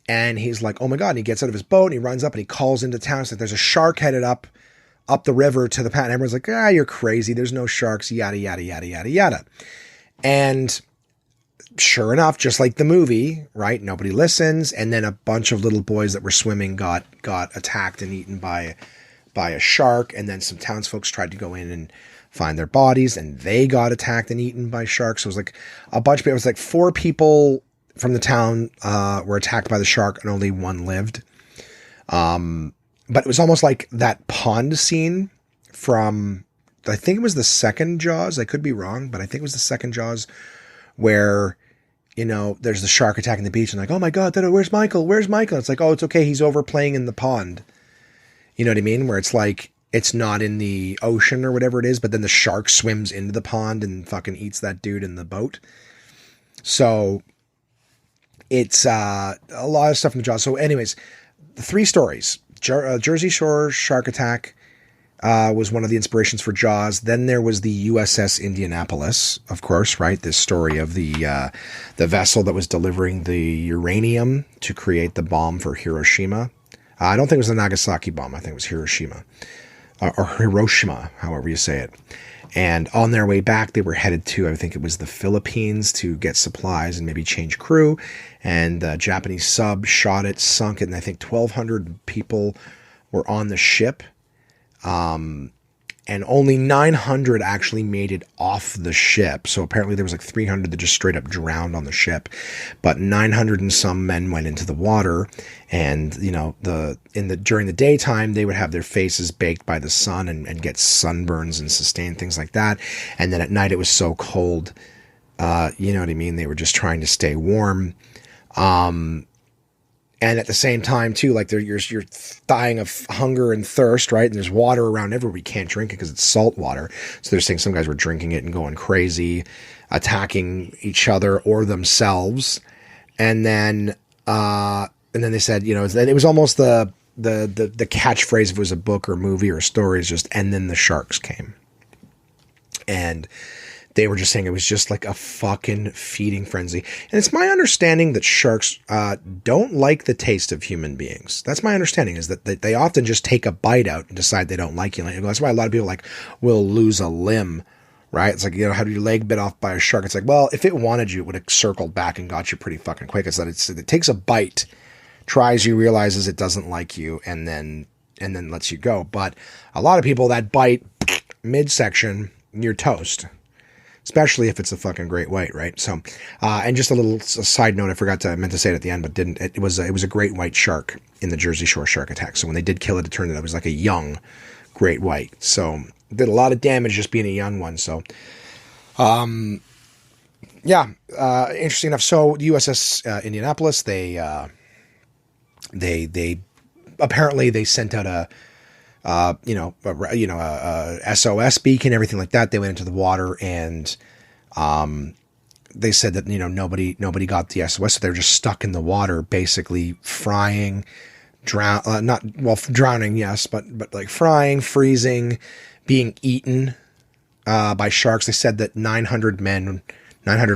[SPEAKER 1] And he's like, oh my God. And he gets out of his boat and he runs up and he calls into town. It's like, there's a shark headed up the river to the pond. And everyone's like, you're crazy. There's no sharks, yada, yada, yada, yada, yada. And sure enough, just like the movie, right? Nobody listens. And then a bunch of little boys that were swimming got attacked and eaten by a shark. And then some townsfolk tried to go in and find their bodies and they got attacked and eaten by sharks. So it was like a bunch of people. It was like 4 people from the town were attacked by the shark and only 1 lived. But it was almost like that pond scene from, I think it was the second Jaws. I could be wrong, but I think it was the second Jaws where there's the shark attacking the beach and like, oh my God, where's Michael? Where's Michael? It's like, oh, it's okay. He's over playing in the pond. You know what I mean? Where it's like, it's not in the ocean or whatever it is, but then the shark swims into the pond and fucking eats that dude in the boat. So it's a lot of stuff in the Jaws. So anyways, the 3 stories. Jersey Shore shark attack was one of the inspirations for Jaws. Then there was the USS Indianapolis, of course, right? This story of the vessel that was delivering the uranium to create the bomb for Hiroshima. I don't think it was the Nagasaki bomb. I think it was Hiroshima. Or Hiroshima, however you say it. And on their way back, they were headed to, I think it was the Philippines to get supplies and maybe change crew. And the Japanese sub shot it, sunk it, and I think 1,200 people were on the ship. And only 900 actually made it off the ship. So apparently there was like 300 that just straight up drowned on the ship. But 900 and some men went into the water. And, during the daytime, they would have their faces baked by the sun and get sunburns and sustain things like that. And then at night it was so cold, you know what I mean? They were just trying to stay warm. And at the same time, too, like you're dying of hunger and thirst, right? And there's water around everywhere. We can't drink it because it's salt water. So they're saying some guys were drinking it and going crazy, attacking each other or themselves. And then they said, it was almost the catchphrase if it was a book or movie or a story is just, and then the sharks came. And they were just saying it was just like a fucking feeding frenzy. And it's my understanding that sharks don't like the taste of human beings. That's my understanding, is that they often just take a bite out and decide they don't like you. That's why a lot of people will lose a limb, right? It's like, have your leg bit off by a shark. It's like, well, if it wanted you, it would have circled back and got you pretty fucking quick. It's that it takes a bite, tries you, realizes it doesn't like you, and then lets you go. But a lot of people, that bite, midsection, you're toast. Especially if it's a fucking great white, right? So, and just a side note, I meant to say it at the end, but didn't. It was a great white shark in the Jersey Shore shark attack. So when they did kill it, it turned out it was like a young great white. So did a lot of damage just being a young one. So, interesting enough. So the USS Indianapolis, they apparently they sent out a SOS beacon, everything like that. They went into the water and, they said that, nobody got the SOS. So they were just stuck in the water, basically frying, drowning. Yes. But like frying, freezing, being eaten, by sharks. They said that 900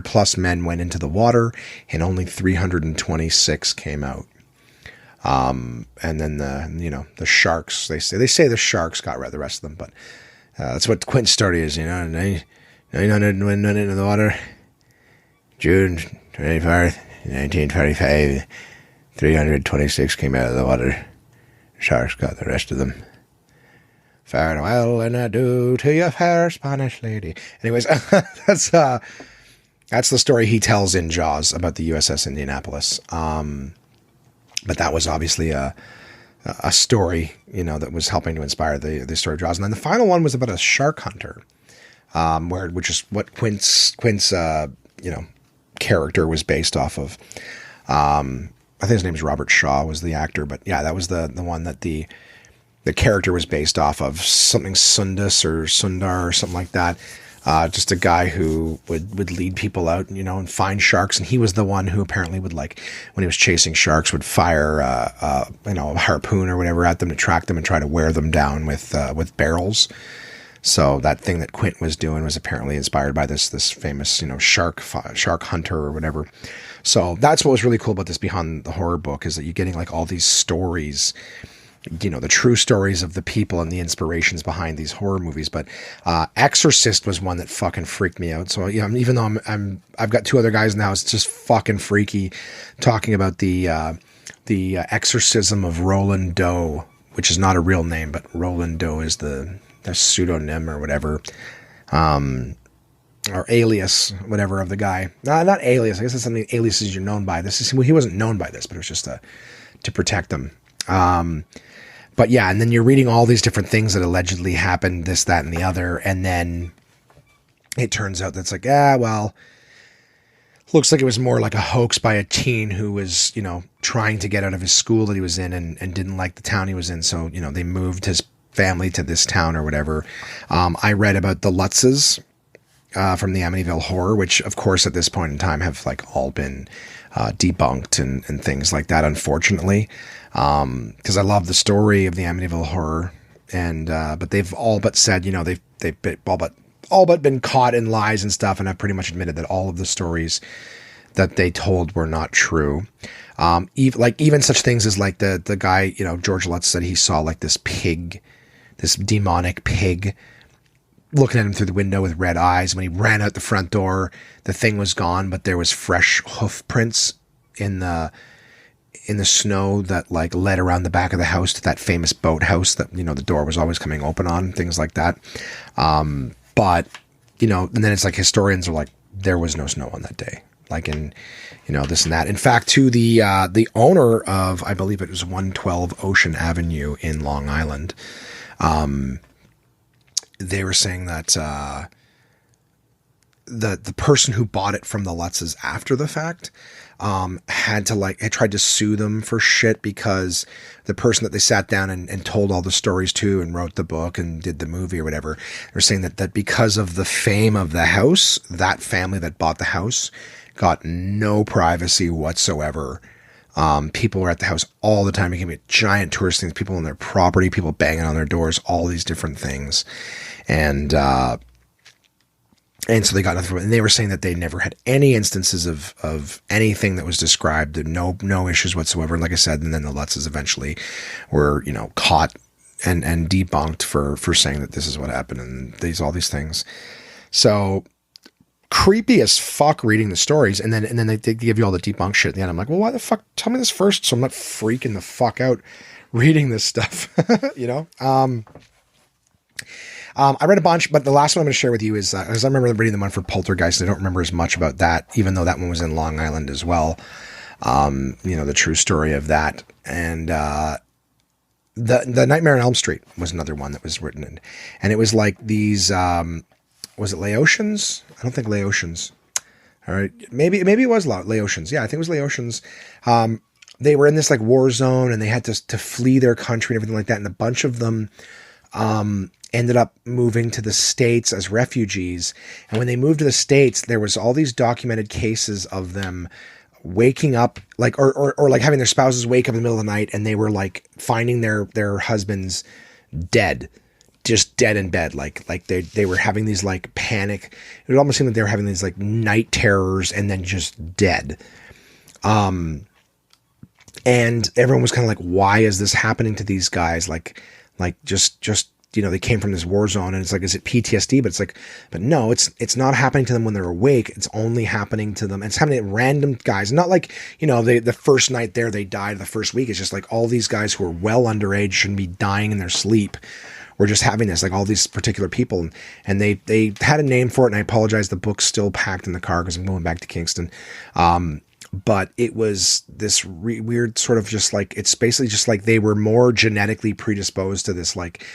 [SPEAKER 1] plus men went into the water and only 326 came out. And then the sharks, they say the sharks got the rest of them, but, that's what Quint's story is, 900 went into the water, June 24th, 1945, 326 came out of the water, sharks got the rest of them. Farewell and adieu to your fair Spanish lady. Anyways, that's the story he tells in Jaws about the USS Indianapolis. But that was obviously a story, that was helping to inspire the story of Jaws. And then the final one was about a shark hunter, which is what Quint's character was based off of. I think his name is Robert Shaw was the actor, but yeah, that was the one that the character was based off of, something Sundar or something like that. Just a guy who would lead people out, and find sharks. And he was the one who apparently would, like, when he was chasing sharks, would fire, a harpoon or whatever at them to track them and try to wear them down with barrels. So that thing that Quint was doing was apparently inspired by this famous, shark hunter or whatever. So that's what was really cool about this Behind the Horror book, is that you're getting like all these stories, the true stories of the people and the inspirations behind these horror movies. But Exorcist was one that fucking freaked me out. So even though I've got 2 other guys in the house, it's just fucking freaky talking about the exorcism of Roland Doe, which is not a real name, but Roland Doe is the pseudonym or whatever, or alias, whatever, of the guy. Not alias. I guess that's something aliases you're known by. He wasn't known by this, but it was just to protect him. But yeah, and then you're reading all these different things that allegedly happened, this, that, and the other. And then it turns out that's like, looks like it was more like a hoax by a teen who was, trying to get out of his school that he was in and didn't like the town he was in. So, they moved his family to this town or whatever. I read about the Lutzes from the Amityville Horror, which of course at this point in time have like all been debunked and things like that, unfortunately. Because I love the story of the Amityville Horror, and but they've all but said, they've been, all but been caught in lies and stuff, and have pretty much admitted that all of the stories that they told were not true. Even such things as like the guy, George Lutz said he saw like this pig, this demonic pig looking at him through the window with red eyes. When he ran out the front door, the thing was gone, but there was fresh hoof prints in the snow that like led around the back of the house to that famous boathouse that, the door was always coming open on, things like that. But, and then it's like historians are like, there was no snow on that day. Like in, this and that. In fact, to the owner of, I believe it was 112 Ocean Avenue in Long Island, they were saying that the person who bought it from the Lutzes after the fact had tried to sue them for shit because the person that they sat down and told all the stories to and wrote the book and did the movie or whatever, they're saying that because of the fame of the house, that family that bought the house got no privacy whatsoever. People were at the house all the time. It became a giant tourist thing. People on their property, people banging on their doors, all these different things. And so they got nothing. And they were saying that they never had any instances of anything that was described, no issues whatsoever. And like I said, and then the Lutzes eventually were, caught and debunked for saying that this is what happened and all these things. So creepy as fuck reading the stories. And then they give you all the debunked shit at the end. I'm like, well, why the fuck? Tell me this first, so I'm not freaking the fuck out reading this stuff. I read a bunch, but the last one I'm going to share with you is, because I remember reading the one for Poltergeist, and I don't remember as much about that, even though that one was in Long Island as well. The true story of that. And the Nightmare on Elm Street was another one that was written in. And it was like these, was it Laotians? I don't think Laotians. All right. Maybe it was Laotians. Yeah, I think it was Laotians. They were in this like war zone, and they had to flee their country and everything like that. And a bunch of them, ended up moving to the States as refugees. And when they moved to the States, there was all these documented cases of them waking up, like, or like having their spouses wake up in the middle of the night, and they were like finding their husbands dead, just dead in bed. Like they were having these like panic. It would almost seem like they were having these like night terrors and then just dead. And everyone was kind of like, why is this happening to these guys? Like just, they came from this war zone, and it's like, is it PTSD? But it's like, but no, it's not happening to them when they're awake. It's only happening to them. And it's happening to random guys. Not like, the first night there, they died the first week. It's just like all these guys who are well underage, shouldn't be dying in their sleep. We're just having this, like all these particular people. And they had a name for it. And I apologize. The book's still packed in the car because I'm going back to Kingston. But it was this weird sort of just like, it's basically just like they were more genetically predisposed to this, like,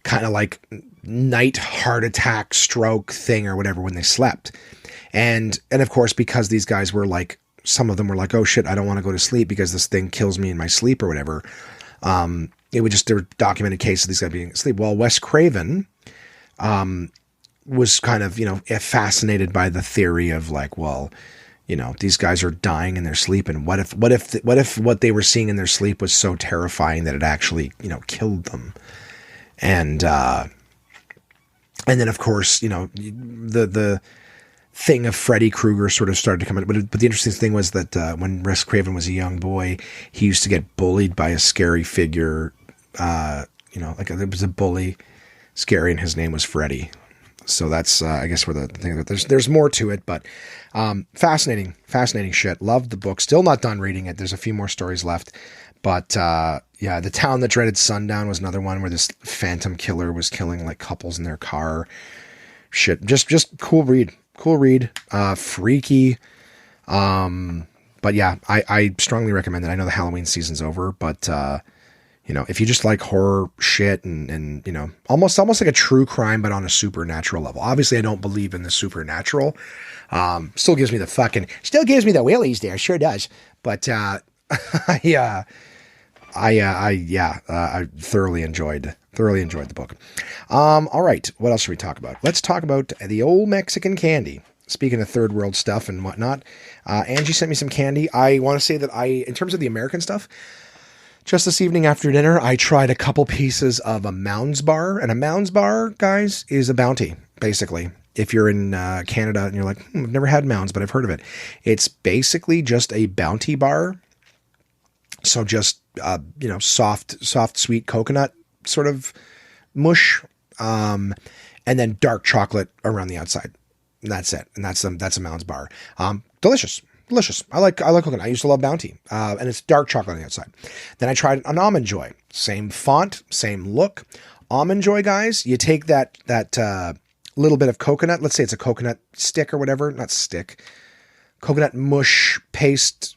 [SPEAKER 1] kind of like night heart attack stroke thing or whatever when they slept. And of course, because these guys were like, some of them were like, oh shit, I don't want to go to sleep because this thing kills me in my sleep or whatever. There were documented cases of these guys being asleep. Well, Wes Craven, was kind of, fascinated by the theory of like, well, these guys are dying in their sleep. And what if what they were seeing in their sleep was so terrifying that it actually, killed them? And then of course, the thing of Freddy Krueger sort of started to come in. But the interesting thing was that when Wes Craven was a young boy, he used to get bullied by a scary figure. Like there was a bully, scary, and his name was Freddy. So that's, I guess, where the thing that there's more to it, but fascinating shit. Loved the book. Still not done reading it. There's a few more stories left. But yeah, The Town That Dreaded Sundown was another one where this phantom killer was killing like couples in their car. Shit, just cool read. Freaky. But yeah, I strongly recommend it. I know the Halloween season's over, but You know, if you just like horror shit and you know, almost like a true crime, but on a supernatural level. Obviously, I don't believe in the supernatural. Still gives me the willies there. Sure does. But, I thoroughly enjoyed the book. All right. What else should we talk about? Let's talk about the old Mexican candy. Speaking of third world stuff and whatnot, Angie sent me some candy. I want to say that in terms of the American stuff, just this evening after dinner, I tried a couple pieces of a Mounds bar. And a Mounds bar, guys, is a bounty, basically. If you're in Canada and you're like, I've never had Mounds, but I've heard of it. It's basically just a bounty bar. So just, soft, sweet coconut sort of mush. And then dark chocolate around the outside. And that's it. And that's a Mounds bar. Delicious. I like coconut. I used to love Bounty. And it's dark chocolate on the outside. Then I tried an Almond Joy. Same font, same look. Almond Joy, guys, you take that little bit of coconut. Let's say it's a coconut stick or whatever. Not stick. Coconut mush paste,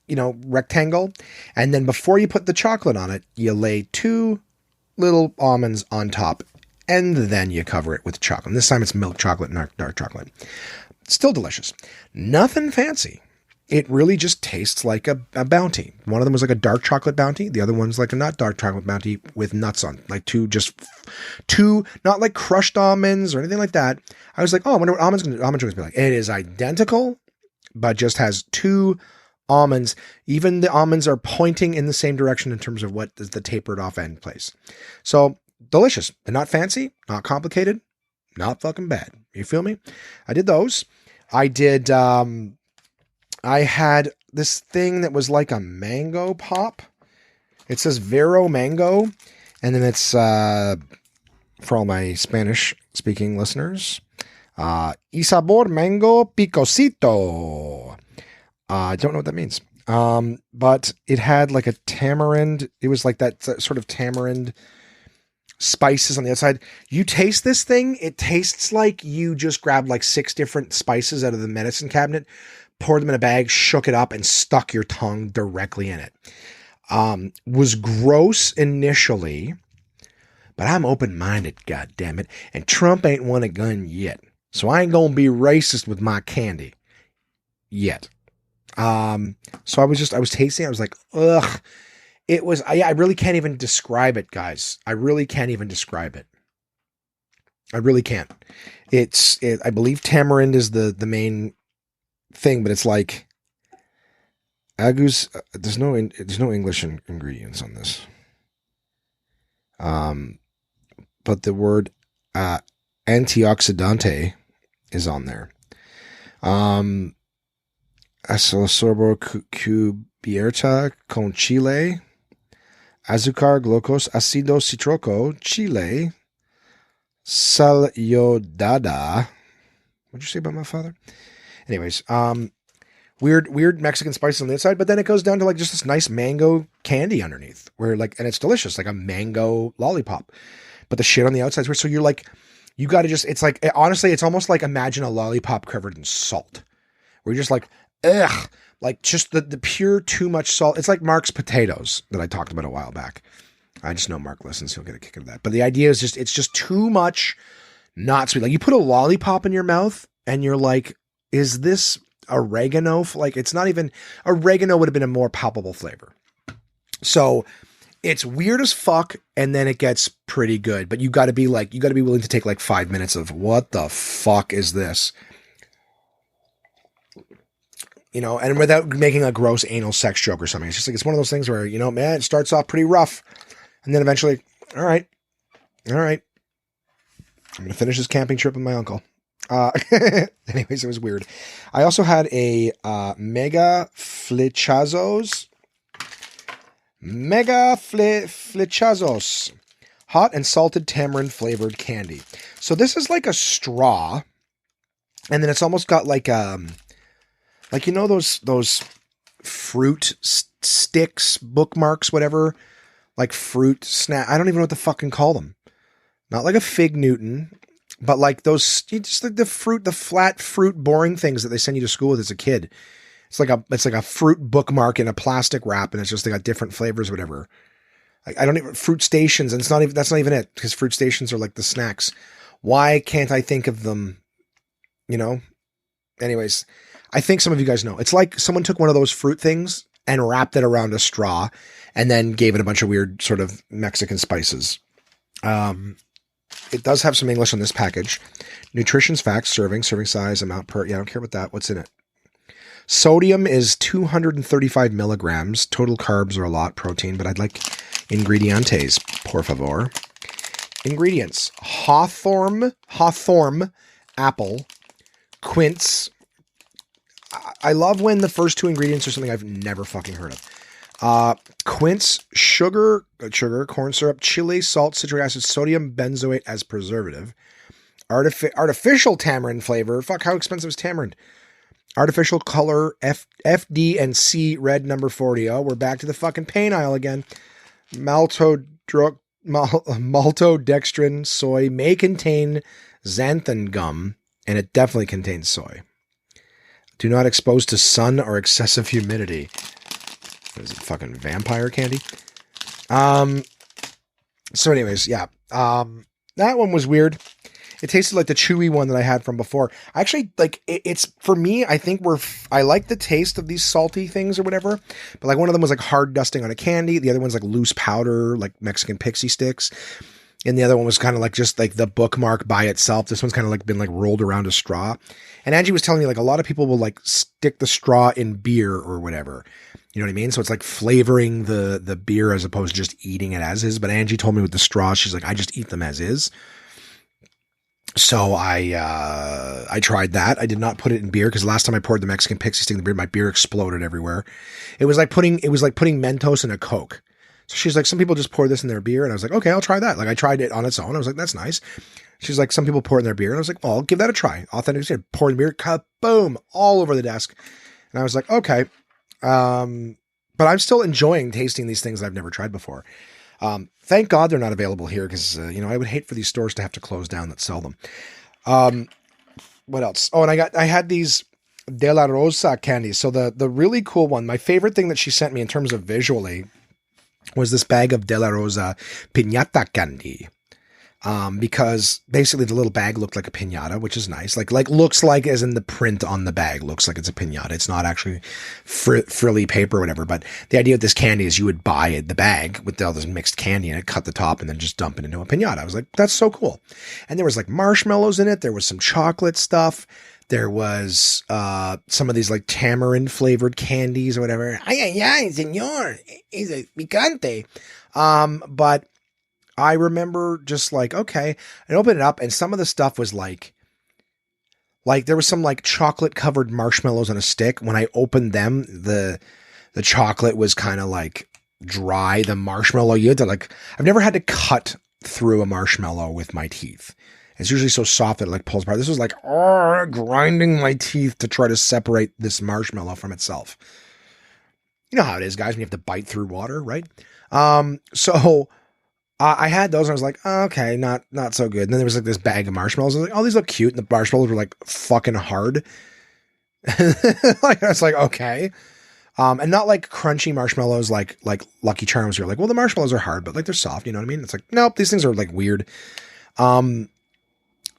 [SPEAKER 1] rectangle. And then before you put the chocolate on it, you lay 2 little almonds on top. And then you cover it with chocolate. And this time it's milk chocolate, not dark chocolate. Still delicious. Nothing fancy. It really just tastes like a bounty. One of them was like a dark chocolate bounty. The other one's like a not dark chocolate bounty with nuts on. Like two, not like crushed almonds or anything like that. I was like, oh, I wonder what almond joy is going to be like. It is identical, but just has 2 almonds. Even the almonds are pointing in the same direction in terms of what is the tapered off end place. So delicious. They're not fancy, not complicated, not fucking bad. You feel me? I did those. I had this thing that was like a mango pop. It says Vero Mango. And then it's, for all my Spanish speaking listeners, Y sabor mango picosito. I don't know what that means. But it had like a tamarind. It was like that sort of tamarind spices on the outside. You taste this thing, it tastes like you just grabbed like 6 different spices out of the medicine cabinet, poured them in a bag, shook it up, and stuck your tongue directly in it. Was gross initially, but I'm open-minded, goddammit, and Trump ain't won a gun yet. So I ain't gonna be racist with my candy. Yet. So I was tasting it, I was like, ugh. It was, I really can't even describe it, guys. I really can't even describe it. I really can't. I believe tamarind is the main thing, but it's like agus. There's no English ingredients on this. But the word antioxidante is on there. Asosorbo cubierta con chile, azúcar, glucose, ácido cítrico, chile, sal iodada. What'd you say about my father? Anyways, weird Mexican spices on the inside, but then it goes down to like just this nice mango candy underneath, where like, and it's delicious, like a mango lollipop. But the shit on the outside is weird. So you're like, you got to just, it's like, honestly, it's almost like imagine a lollipop covered in salt, where you're just like, ugh, like just the pure too much salt. It's like Mark's potatoes that I talked about a while back. I just know Mark listens. He'll get a kick out of that. But the idea is just, it's just too much not sweet. Like you put a lollipop in your mouth and you're like, is this oregano? Like it's not even, oregano would have been a more palpable flavor. So it's weird as fuck. And then it gets pretty good, but you got to be willing to take like 5 minutes of what the fuck is this? And without making a gross anal sex joke or something. It's just like, it's one of those things where, man, it starts off pretty rough. And then eventually, all right. I'm going to finish this camping trip with my uncle. Anyways, it was weird. I also had a Mega Flechazos. Hot and salted tamarind flavored candy. So this is like a straw. And then it's almost got like those fruit sticks, bookmarks, whatever, like fruit snap. I don't even know what to fucking call them. Not like a Fig Newton, but like those, just like the flat fruit, boring things that they send you to school with as a kid. It's like a fruit bookmark in a plastic wrap, and it's just they got different flavors, whatever. I don't even, Fruit Stations, and that's not even it, because Fruit Stations are like the snacks. Why can't I think of them? You know? Anyways, I think some of you guys know. It's like someone took one of those fruit things and wrapped it around a straw and then gave it a bunch of weird sort of Mexican spices. It does have some English on this package. Nutrition's facts, serving size, amount per, yeah, I don't care about that. What's in it? Sodium is 235 milligrams. Total carbs are a lot, protein, but I'd like ingredientes, por favor. Ingredients: Hawthorn apple, quince. I love when the first two ingredients are something I've never fucking heard of. Quince, sugar, corn syrup, chili, salt, citric acid, sodium benzoate as preservative. Artificial tamarind flavor. Fuck, how expensive is tamarind? Artificial color, FD and C, red number 40. Oh, we're back to the fucking pain aisle again. Maltodextrin soy may contain xanthan gum, and it definitely contains soy. Do not expose to sun or excessive humidity. What is it, fucking vampire candy? So anyways, yeah. That one was weird. It tasted like the chewy one that I had from before. I actually, like, it's, for me, I think I like the taste of these salty things or whatever, but like one of them was like hard dusting on a candy. The other one's like loose powder, like Mexican pixie sticks. And the other one was kind of like just like the bookmark by itself. This one's kind of like been like rolled around a straw. And Angie was telling me like a lot of people will like stick the straw in beer or whatever. You know what I mean? So it's like flavoring the beer as opposed to just eating it as is. But Angie told me with the straw, she's like, I just eat them as is. So I tried that. I did not put it in beer because last time I poured the Mexican pixie stick in the beer, my beer exploded everywhere. It was like putting Mentos in a Coke. So she's like, some people just pour this in their beer. And I was like, okay, I'll try that. Like I tried it on its own. I was like, that's nice. She's like, some people pour it in their beer. And I was like, well, I'll give that a try. Authentic, pour in beer, kaboom, all over the desk. And I was like, okay. But I'm still enjoying tasting these things that I've never tried before. Thank God they're not available here because, I would hate for these stores to have to close down that sell them. What else? Oh, and I had these De La Rosa candies. So the really cool one, my favorite thing that she sent me in terms of visually was this bag of De La Rosa piñata candy. Because basically the little bag looked like a piñata, which is nice. Like looks like as in the print on the bag looks like it's a piñata. It's not actually frilly paper or whatever. But the idea of this candy is you would buy the bag with all this mixed candy in it, cut the top and then just dump it into a piñata. I was like, that's so cool. And there was like marshmallows in it. There was some chocolate stuff. There was, some of these like tamarind flavored candies or whatever. Ay, señor. Es picante. But I remember just like, okay, I opened it up and some of the stuff was like there was some like chocolate covered marshmallows on a stick. When I opened them, the chocolate was kind of like dry. The marshmallow, you had to like, I've never had to cut through a marshmallow with my teeth. It's usually so soft that it like pulls apart. This was like, grinding my teeth to try to separate this marshmallow from itself. You know how it is, guys, when you have to bite through water, right? So I had those and I was like, oh, okay, not so good. And then there was like this bag of marshmallows. I was like, oh, these look cute. And the marshmallows were like fucking hard. Like, I was like, okay. And not like crunchy marshmallows like Lucky Charms. You're like, well, the marshmallows are hard, but like they're soft. You know what I mean? It's like, nope, these things are like weird.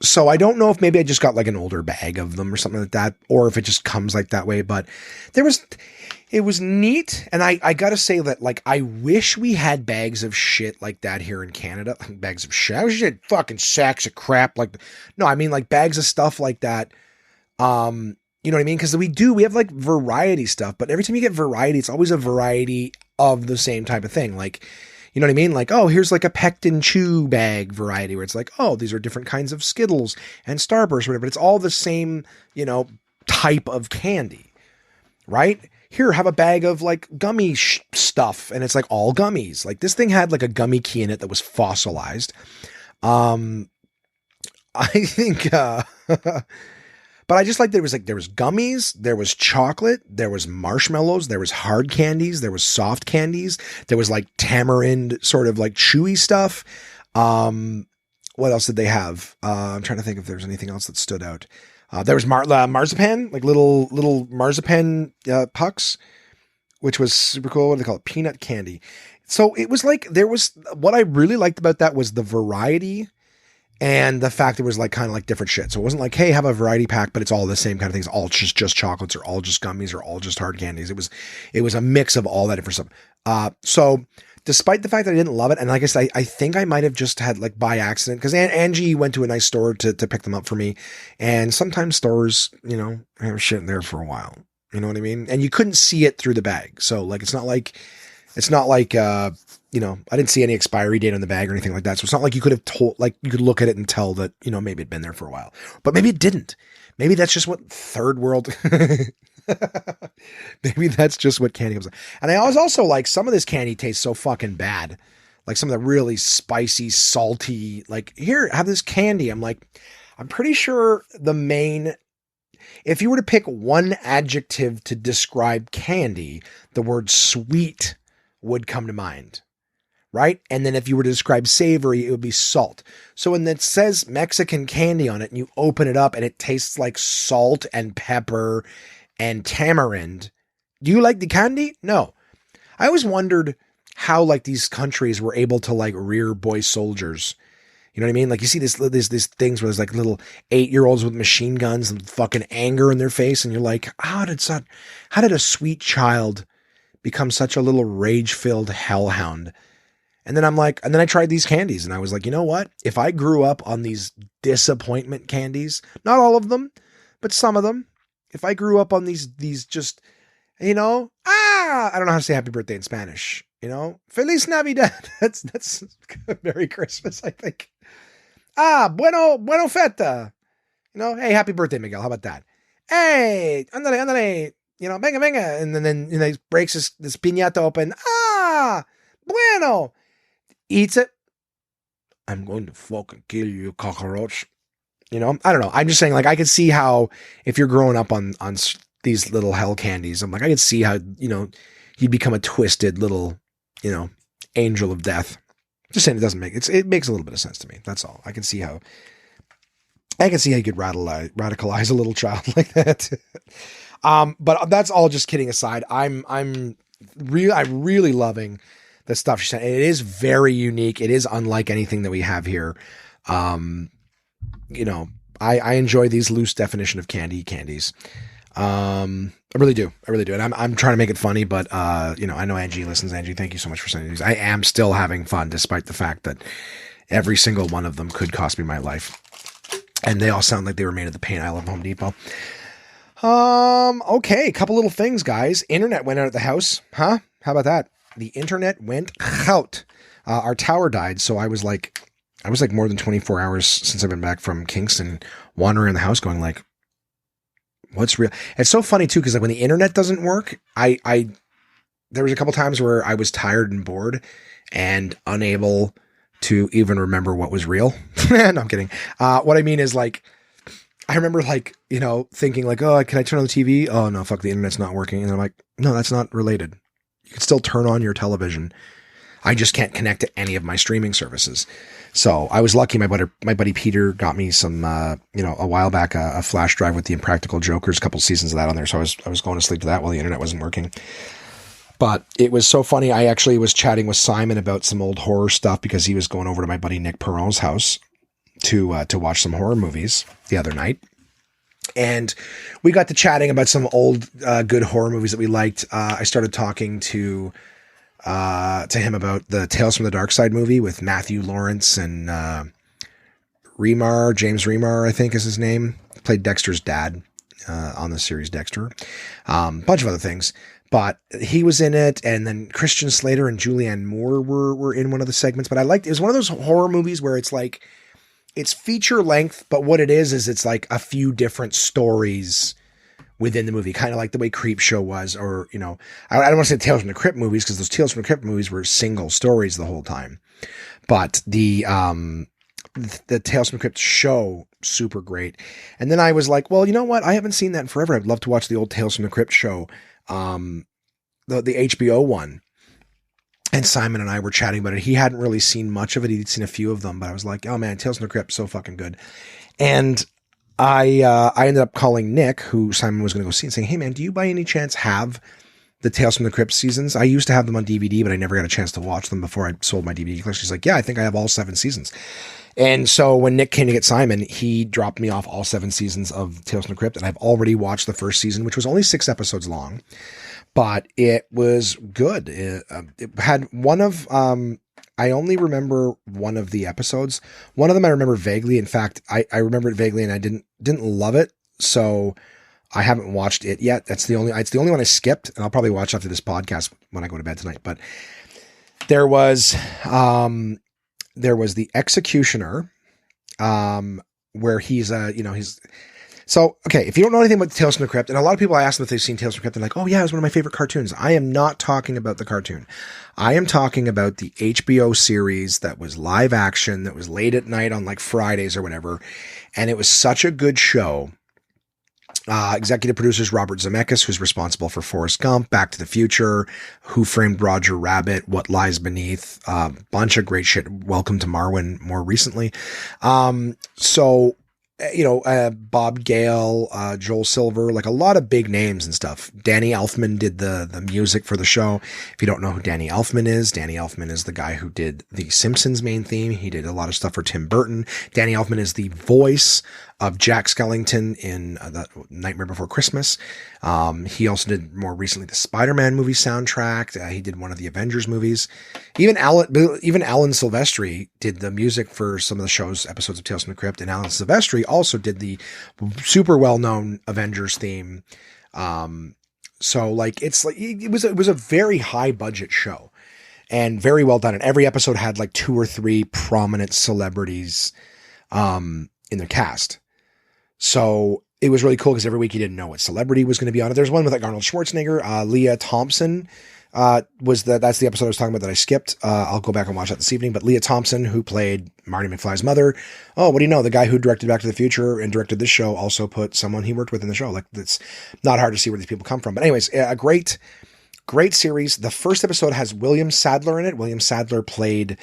[SPEAKER 1] So I don't know if maybe I just got like an older bag of them or something like that, or if it just comes like that way, but it was neat. And I gotta say that like, I wish we had bags of shit like that here in Canada. Bags of shit. I wish you had fucking sacks of crap. No, I mean like bags of stuff like that. You know what I mean? Cause we have like variety stuff, but every time you get variety, it's always a variety of the same type of thing. Like, you know what I mean? Like, oh, here's like a Pectin Chew bag variety where it's like, oh, these are different kinds of Skittles and Starburst or whatever. But it's all the same, type of candy, right? Here, have a bag of like gummy stuff. And it's like all gummies. Like this thing had like a gummy key in it that was fossilized. I think, but I just like there was gummies, there was chocolate, there was marshmallows, there was hard candies, there was soft candies, there was like tamarind sort of like chewy stuff. What else did they have? I'm trying to think if there's anything else that stood out. There was marzipan, like little marzipan pucks, which was super cool. What do they call it? Peanut candy. So it was like, what I really liked about that was the variety and the fact it was like kind of like different shit. So it wasn't like, hey, have a variety pack, but it's all the same kind of things, all just chocolates or all just gummies or all just hard candies. It was a mix of all that different stuff. So despite the fact that I didn't love it, and like I said, I think I might have just had like by accident, because Angie went to a nice store to pick them up for me. And sometimes stores, have shit in there for a while. You know what I mean? And you couldn't see it through the bag. So like, it's not like, I didn't see any expiry date on the bag or anything like that. So it's not like you could have you could look at it and tell that, maybe it'd been there for a while, but maybe it didn't. Maybe that's just what third world, maybe that's just what candy comes. And I was also like, some of this candy tastes so fucking bad. Like some of the really spicy, salty, like, here, have this candy. I'm like, I'm pretty sure if you were to pick one adjective to describe candy, the word sweet would come to mind. Right? And then if you were to describe savory, it would be salt. So when it says Mexican candy on it and you open it up and it tastes like salt and pepper and tamarind, do you like the candy? No. I always wondered how like these countries were able to like rear boy soldiers. You know what I mean? Like you see these things where there's like little 8-year-olds with machine guns and fucking anger in their face. And you're like, how did a sweet child become such a little rage-filled hellhound? And then I tried these candies and I was like, you know what? If I grew up on these disappointment candies, not all of them, but some of them, if I grew up on these just, I don't know how to say happy birthday in Spanish, Feliz Navidad. That's Merry Christmas, I think. Bueno feta. Hey, happy birthday, Miguel. How about that? Hey, ándale, venga. And then he breaks this piñata open. Bueno. Eats it. I'm going to fucking kill you, cockroach. I don't know. I'm just saying, like, I could see how if you're growing up on these little hell candies, I'm like, I could see how, you'd become a twisted little, angel of death. Just saying, it makes a little bit of sense to me. That's all. I can see how you could radicalize a little child like that. But that's all just kidding aside. I'm really loving the stuff she sent. It is very unique. It is unlike anything that we have here. I enjoy these loose definition of candies. I really do. And I'm trying to make it funny, but I know Angie listens. Angie, thank you so much for sending these. I am still having fun despite the fact that every single one of them could cost me my life. And they all sound like they were made at the Paint Aisle of Home Depot. Okay, a couple little things, guys. Internet went out at the house. Huh? How about that? The internet went out. Our tower died, so I was like more than 24 hours since I've been back from Kingston, wandering in the house going like, what's real? It's so funny too, because like when the internet doesn't work, there was a couple times where I was tired and bored and unable to even remember what was real. No, I'm kidding. What I mean is like, I remember like, thinking like, oh, can I turn on the TV? Oh no, fuck, the internet's not working. And I'm like, no, that's not related. You can still turn on your television. I just can't connect to any of my streaming services. So I was lucky. My buddy Peter got me some, a while back, a flash drive with the Impractical Jokers, a couple seasons of that on there. So I was going to sleep to that while the internet wasn't working. But it was so funny. I actually was chatting with Simon about some old horror stuff because he was going over to my buddy Nick Perron's house to watch some horror movies the other night. And we got to chatting about some old, good horror movies that we liked. I started talking to him about the Tales from the Dark Side movie with Matthew Lawrence and James Remar, I think is his name. Played Dexter's dad on the series Dexter. Bunch of other things. But he was in it, and then Christian Slater and Julianne Moore were in one of the segments. But it was one of those horror movies where it's like, it's feature length, but what it is it's like a few different stories within the movie, kind of like the way Creepshow was, or, I don't want to say Tales from the Crypt movies, because those Tales from the Crypt movies were single stories the whole time. But the Tales from the Crypt show, super great. And then I was like, well, you know what? I haven't seen that in forever. I'd love to watch the old Tales from the Crypt show, the HBO one. And Simon and I were chatting about it. He hadn't really seen much of it. He'd seen a few of them, but I was like, oh man, Tales from the Crypt, so fucking good. And I ended up calling Nick, who Simon was going to go see, and saying, hey man, do you by any chance have the Tales from the Crypt seasons. I used to have them on DVD, but I never got a chance to watch them before I sold my DVD collection. She's like, yeah, I think I have all 7 seasons. And so when Nick came to get Simon, he dropped me off all 7 seasons of Tales from the Crypt, and I've already watched the first season, which was only 6 episodes long, but it was good. It had one of, I only remember one of the episodes. One of them I remember vaguely. In fact, I remember it vaguely, and I didn't love it. So I haven't watched it yet. It's the only one I skipped, and I'll probably watch after this podcast when I go to bed tonight. But there was the Executioner, where he's so, okay, if you don't know anything about Tales from the Crypt, and a lot of people, I ask them if they've seen Tales from the Crypt, they're like, oh yeah, it was one of my favorite cartoons. I am not talking about the cartoon. I am talking about the HBO series that was live action, that was late at night on like Fridays or whatever. And it was such a good show. Executive producers Robert Zemeckis, who's responsible for Forrest Gump, Back to the Future, Who Framed Roger Rabbit, What Lies Beneath, bunch of great shit. Welcome to Marwen more recently. Bob Gale, Joel Silver, like a lot of big names and stuff. Danny Elfman did the music for the show. If you don't know who Danny Elfman is the guy who did the Simpsons main theme. He did a lot of stuff for Tim Burton. Danny Elfman is the voice of Jack Skellington in the Nightmare Before Christmas. He also did more recently the Spider-Man movie soundtrack. He did one of the Avengers movies. Even Alan Silvestri did the music for some of the show's episodes of Tales from the Crypt, and Alan Silvestri also did the super well-known Avengers theme. So like it was a very high budget show and very well done. And every episode had like 2 or 3 prominent celebrities in their cast. So it was really cool because every week you didn't know what celebrity was going to be on it. There's one with like Arnold Schwarzenegger, Leah Thompson, that's the episode I was talking about that I skipped. I'll go back and watch that this evening, but Leah Thompson, who played Marty McFly's mother. Oh, what do you know? The guy who directed Back to the Future and directed this show also put someone he worked with in the show. Like, it's not hard to see where these people come from, but anyways, a great series. The first episode has William Sadler in it. William Sadler played,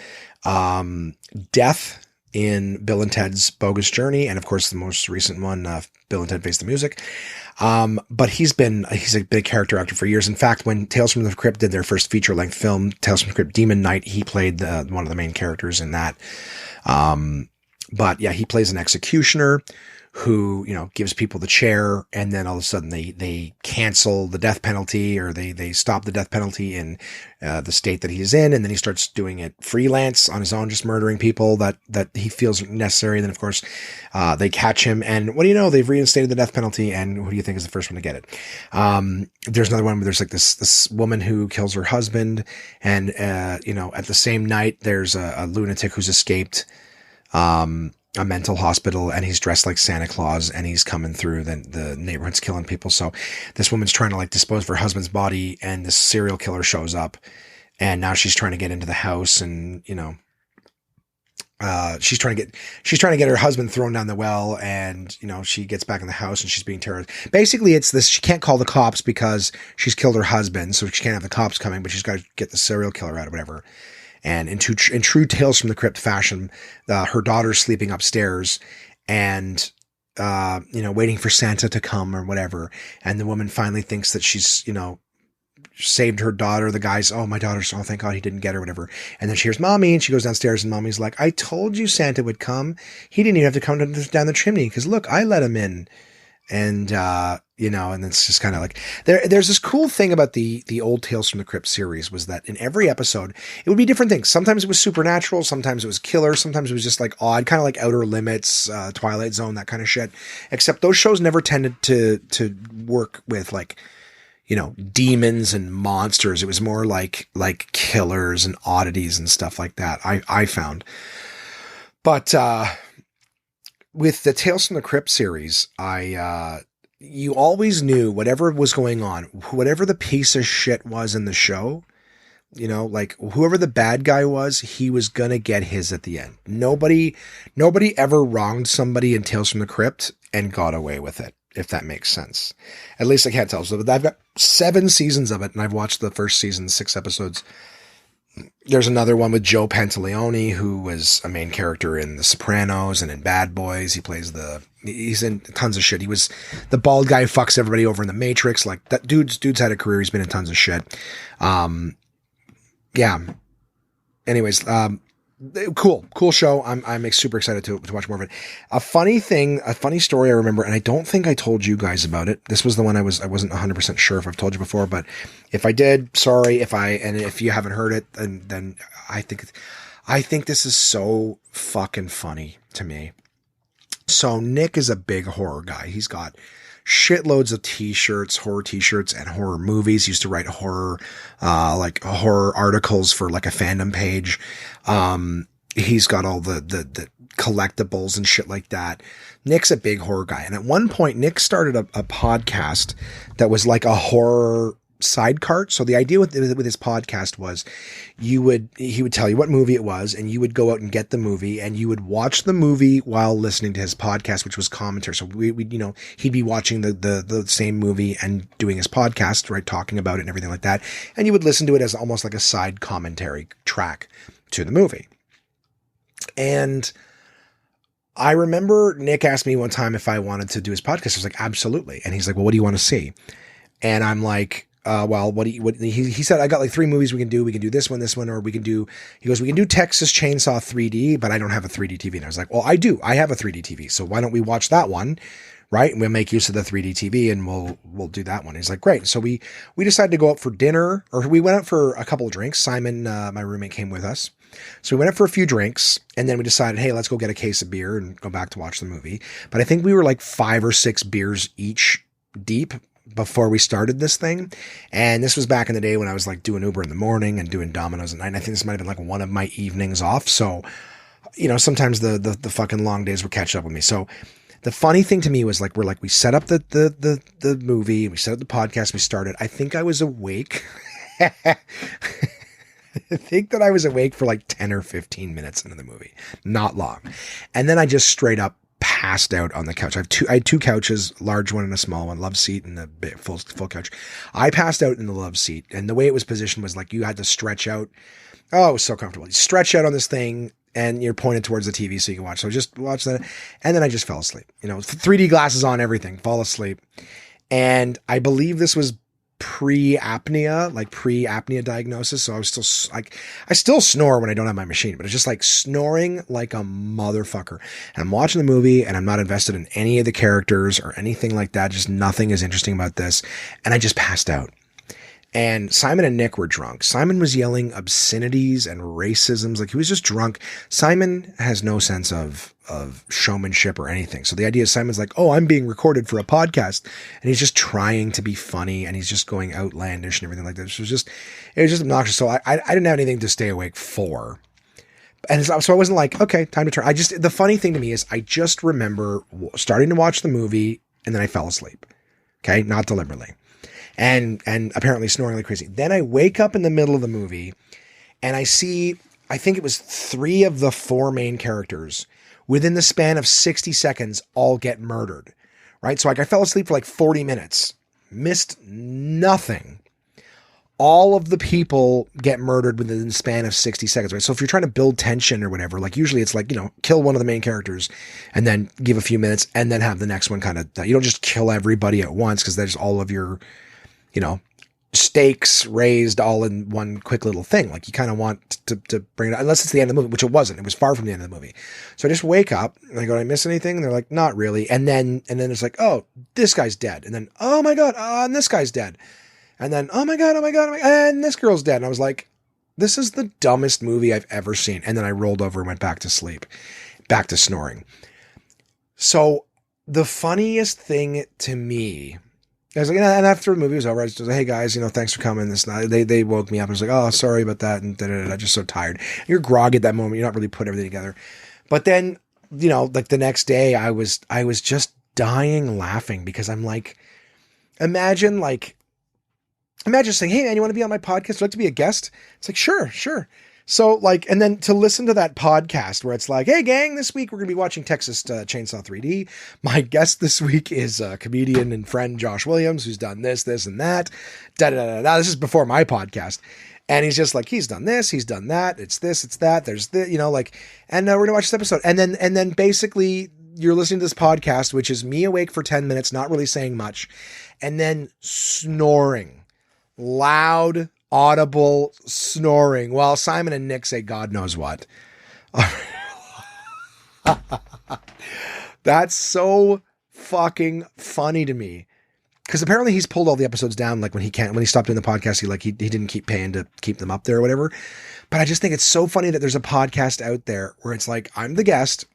[SPEAKER 1] Death in Bill and Ted's Bogus Journey, and of course the most recent one, Bill and Ted Face the Music. But he's a big character actor for years. In fact, when Tales from the Crypt did their first feature-length film, Tales from the Crypt Demon Knight, he played one of the main characters in that. But yeah, he plays an executioner who, gives people the chair, and then all of a sudden they cancel the death penalty, or they stop the death penalty in the state that he's in, and then he starts doing it freelance on his own, just murdering people that he feels necessary. And then of course they catch him, and what do you know, they've reinstated the death penalty, and who do you think is the first one to get it? There's another one where there's like this woman who kills her husband, and at the same night there's a lunatic who's escaped a mental hospital, and he's dressed like Santa Claus, and he's coming through the neighborhood's killing people. So this woman's trying to like dispose of her husband's body, and this serial killer shows up, and now she's trying to get into the house, and she's trying to get her husband thrown down the well, and she gets back in the house and she's being terrorized. Basically, it's this: she can't call the cops because she's killed her husband, so she can't have the cops coming, but she's got to get the serial killer out or whatever. And in true Tales from the Crypt fashion, her daughter's sleeping upstairs, and waiting for Santa to come or whatever. And the woman finally thinks that she's saved her daughter. The guy's, oh, my daughter's, oh, thank God he didn't get her, whatever. And then she hears Mommy, and she goes downstairs, and Mommy's like, I told you Santa would come. He didn't even have to come down the chimney, because look, I let him in. And, and it's just kind of like, there's this cool thing about the old Tales from the Crypt series, was that in every episode, it would be different things. Sometimes it was supernatural. Sometimes it was killer. Sometimes it was just like odd, kind of like Outer Limits, Twilight Zone, that kind of shit. Except those shows never tended to work with like, demons and monsters. It was more like killers and oddities and stuff like that. I found, but, with the Tales from the Crypt series, you always knew whatever was going on, whatever the piece of shit was in the show, like whoever the bad guy was, he was going to get his at the end. Nobody ever wronged somebody in Tales from the Crypt and got away with it, if that makes sense. At least I can't tell. So I've got 7 seasons of it, and I've watched the first season, 6 episodes. There's another one with Joe Pantoliano, who was a main character in The Sopranos and in Bad Boys. He plays the He's in tons of shit. He was the bald guy who fucks everybody over in the Matrix. Like that dude's had a career. He's been in tons of shit. Yeah. Anyways, cool show. I'm super excited to watch more of it. A funny story I remember, and I don't think I told you guys about it. This was the one I wasn't 100% sure if I've told you before, but if I did, sorry. If you haven't heard it, then I think this is so fucking funny to me. So Nick is a big horror guy. He's got shitloads of horror t-shirts and horror movies. He used to write horror articles for like a fandom page. He's got all the collectibles and shit like that. Nick's a big horror guy. And at one point, Nick started a podcast that was like a horror side cart. So the idea with his podcast was he would tell you what movie it was, and you would go out and get the movie, and you would watch the movie while listening to his podcast, which was commentary. So we he'd be watching the same movie and doing his podcast, right, talking about it and everything like that. And you would listen to it as almost like a side commentary track to the movie. And I remember Nick asked me one time if I wanted to do his podcast. I was like, absolutely. And he's like, well, what do you want to see? And I'm like, he said, I got like 3 movies we can do. We can do this one, or we can do Texas Chainsaw 3D, but I don't have a 3D TV. And I was like, well, I do. I have a 3D TV. So why don't we watch that one? Right. And we'll make use of the 3D TV and we'll do that one. He's like, great. So we decided to go out for dinner, or we went out for a couple of drinks. Simon, my roommate, came with us. So we went out for a few drinks, and then we decided, hey, let's go get a case of beer and go back to watch the movie. But I think we were like 5 or 6 beers each deep before we started this thing. And this was back in the day when I was like doing Uber in the morning and doing Domino's at night. And I think this might have been like one of my evenings off. So, sometimes the fucking long days would catch up with me. So the funny thing to me was like, we set up the movie, we set up the podcast, we started. I think I was awake. I think that I was awake for like 10 or 15 minutes into the movie. Not long. And then I just straight up passed out on the couch. I had 2 couches, large one and a small one, love seat and a big full couch. I passed out in the love seat, and the way it was positioned was like you had to stretch out. Oh, it was so comfortable. You stretch out on this thing and you're pointed towards the TV so you can watch. So I just watched that, and then I just fell asleep. 3D glasses on, everything, fall asleep. And I believe this was pre-apnea diagnosis. So I was still like, I still snore when I don't have my machine, but it's just like snoring like a motherfucker. And I'm watching the movie and I'm not invested in any of the characters or anything like that. Just nothing is interesting about this. And I just passed out. And Simon and Nick were drunk. Simon was yelling obscenities and racisms. Like, he was just drunk. Simon has no sense of showmanship or anything. So the idea is Simon's like, oh, I'm being recorded for a podcast. And he's just trying to be funny, and he's just going outlandish and everything like that. It was just obnoxious. So I didn't have anything to stay awake for. And so I wasn't like, okay, time to turn. The funny thing to me is I just remember starting to watch the movie and then I fell asleep. Okay. Not deliberately. And apparently snoring like crazy. Then I wake up in the middle of the movie and I see, I think it was 3 of the 4 main characters within the span of 60 seconds all get murdered, right? So like I fell asleep for like 40 minutes, missed nothing. All of the people get murdered within the span of 60 seconds, right? So if you're trying to build tension or whatever, like usually it's like, kill one of the main characters and then give a few minutes and then have the next one kind of, you don't just kill everybody at once because there's all of your, stakes raised all in one quick little thing. Like you kind of want to bring it up, unless it's the end of the movie, which it wasn't. It was far from the end of the movie. So I just wake up and I go, did I miss anything? And they're like, not really. And then it's like, oh, this guy's dead. And then, oh my God, and this guy's dead. And then, oh my God, and this girl's dead. And I was like, this is the dumbest movie I've ever seen. And then I rolled over and went back to sleep, back to snoring. So the funniest thing to me, I was like, and after the movie was over, I was like, hey guys, thanks for coming this night. They woke me up. I was like, oh, sorry about that. And I'm just so tired. You're groggy at that moment. You're not really putting everything together. But then, like the next day I was just dying laughing because I'm like, imagine saying, hey man, you want to be on my podcast? Would you like to be a guest? It's like, sure. So like, and then to listen to that podcast where it's like, hey gang, this week we're going to be watching Texas Chainsaw 3D. My guest this week is comedian and friend Josh Williams, who's done this, and that. This is before my podcast. And he's just like, he's done this, he's done that. It's this, it's that. There's the, and we're going to watch this episode. And then basically you're listening to this podcast, which is me awake for 10 minutes, not really saying much, and then snoring, loud, audible snoring, while Simon and Nick say God knows what. That's so fucking funny to me. Because apparently he's pulled all the episodes down, like when he stopped doing the podcast, he didn't keep paying to keep them up there or whatever. But I just think it's so funny that there's a podcast out there where it's like, I'm the guest,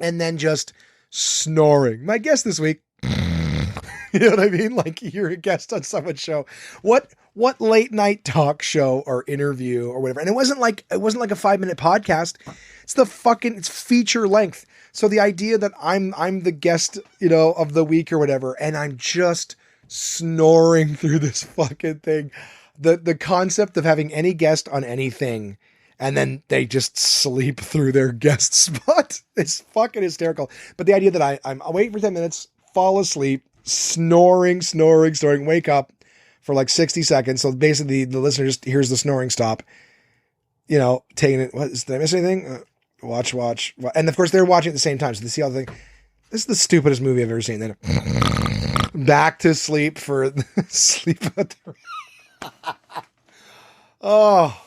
[SPEAKER 1] and then just snoring. My guest this week, you know what I mean? Like, you're a guest on someone's show. What late night talk show or interview or whatever? And it wasn't like a 5-minute podcast. It's feature length. So the idea that I'm the guest, of the week or whatever, and I'm just snoring through this fucking thing. The concept of having any guest on anything and then they just sleep through their guest spot is fucking hysterical. But the idea that I'm waiting for 10 minutes, fall asleep, snoring, wake up for like 60 seconds. So basically the listener just hears the snoring stop, taking it. Did I miss anything? Watch. And of course they're watching at the same time. So they see all the thing. This is the stupidest movie I've ever seen. Then back to sleep for sleep. Oh,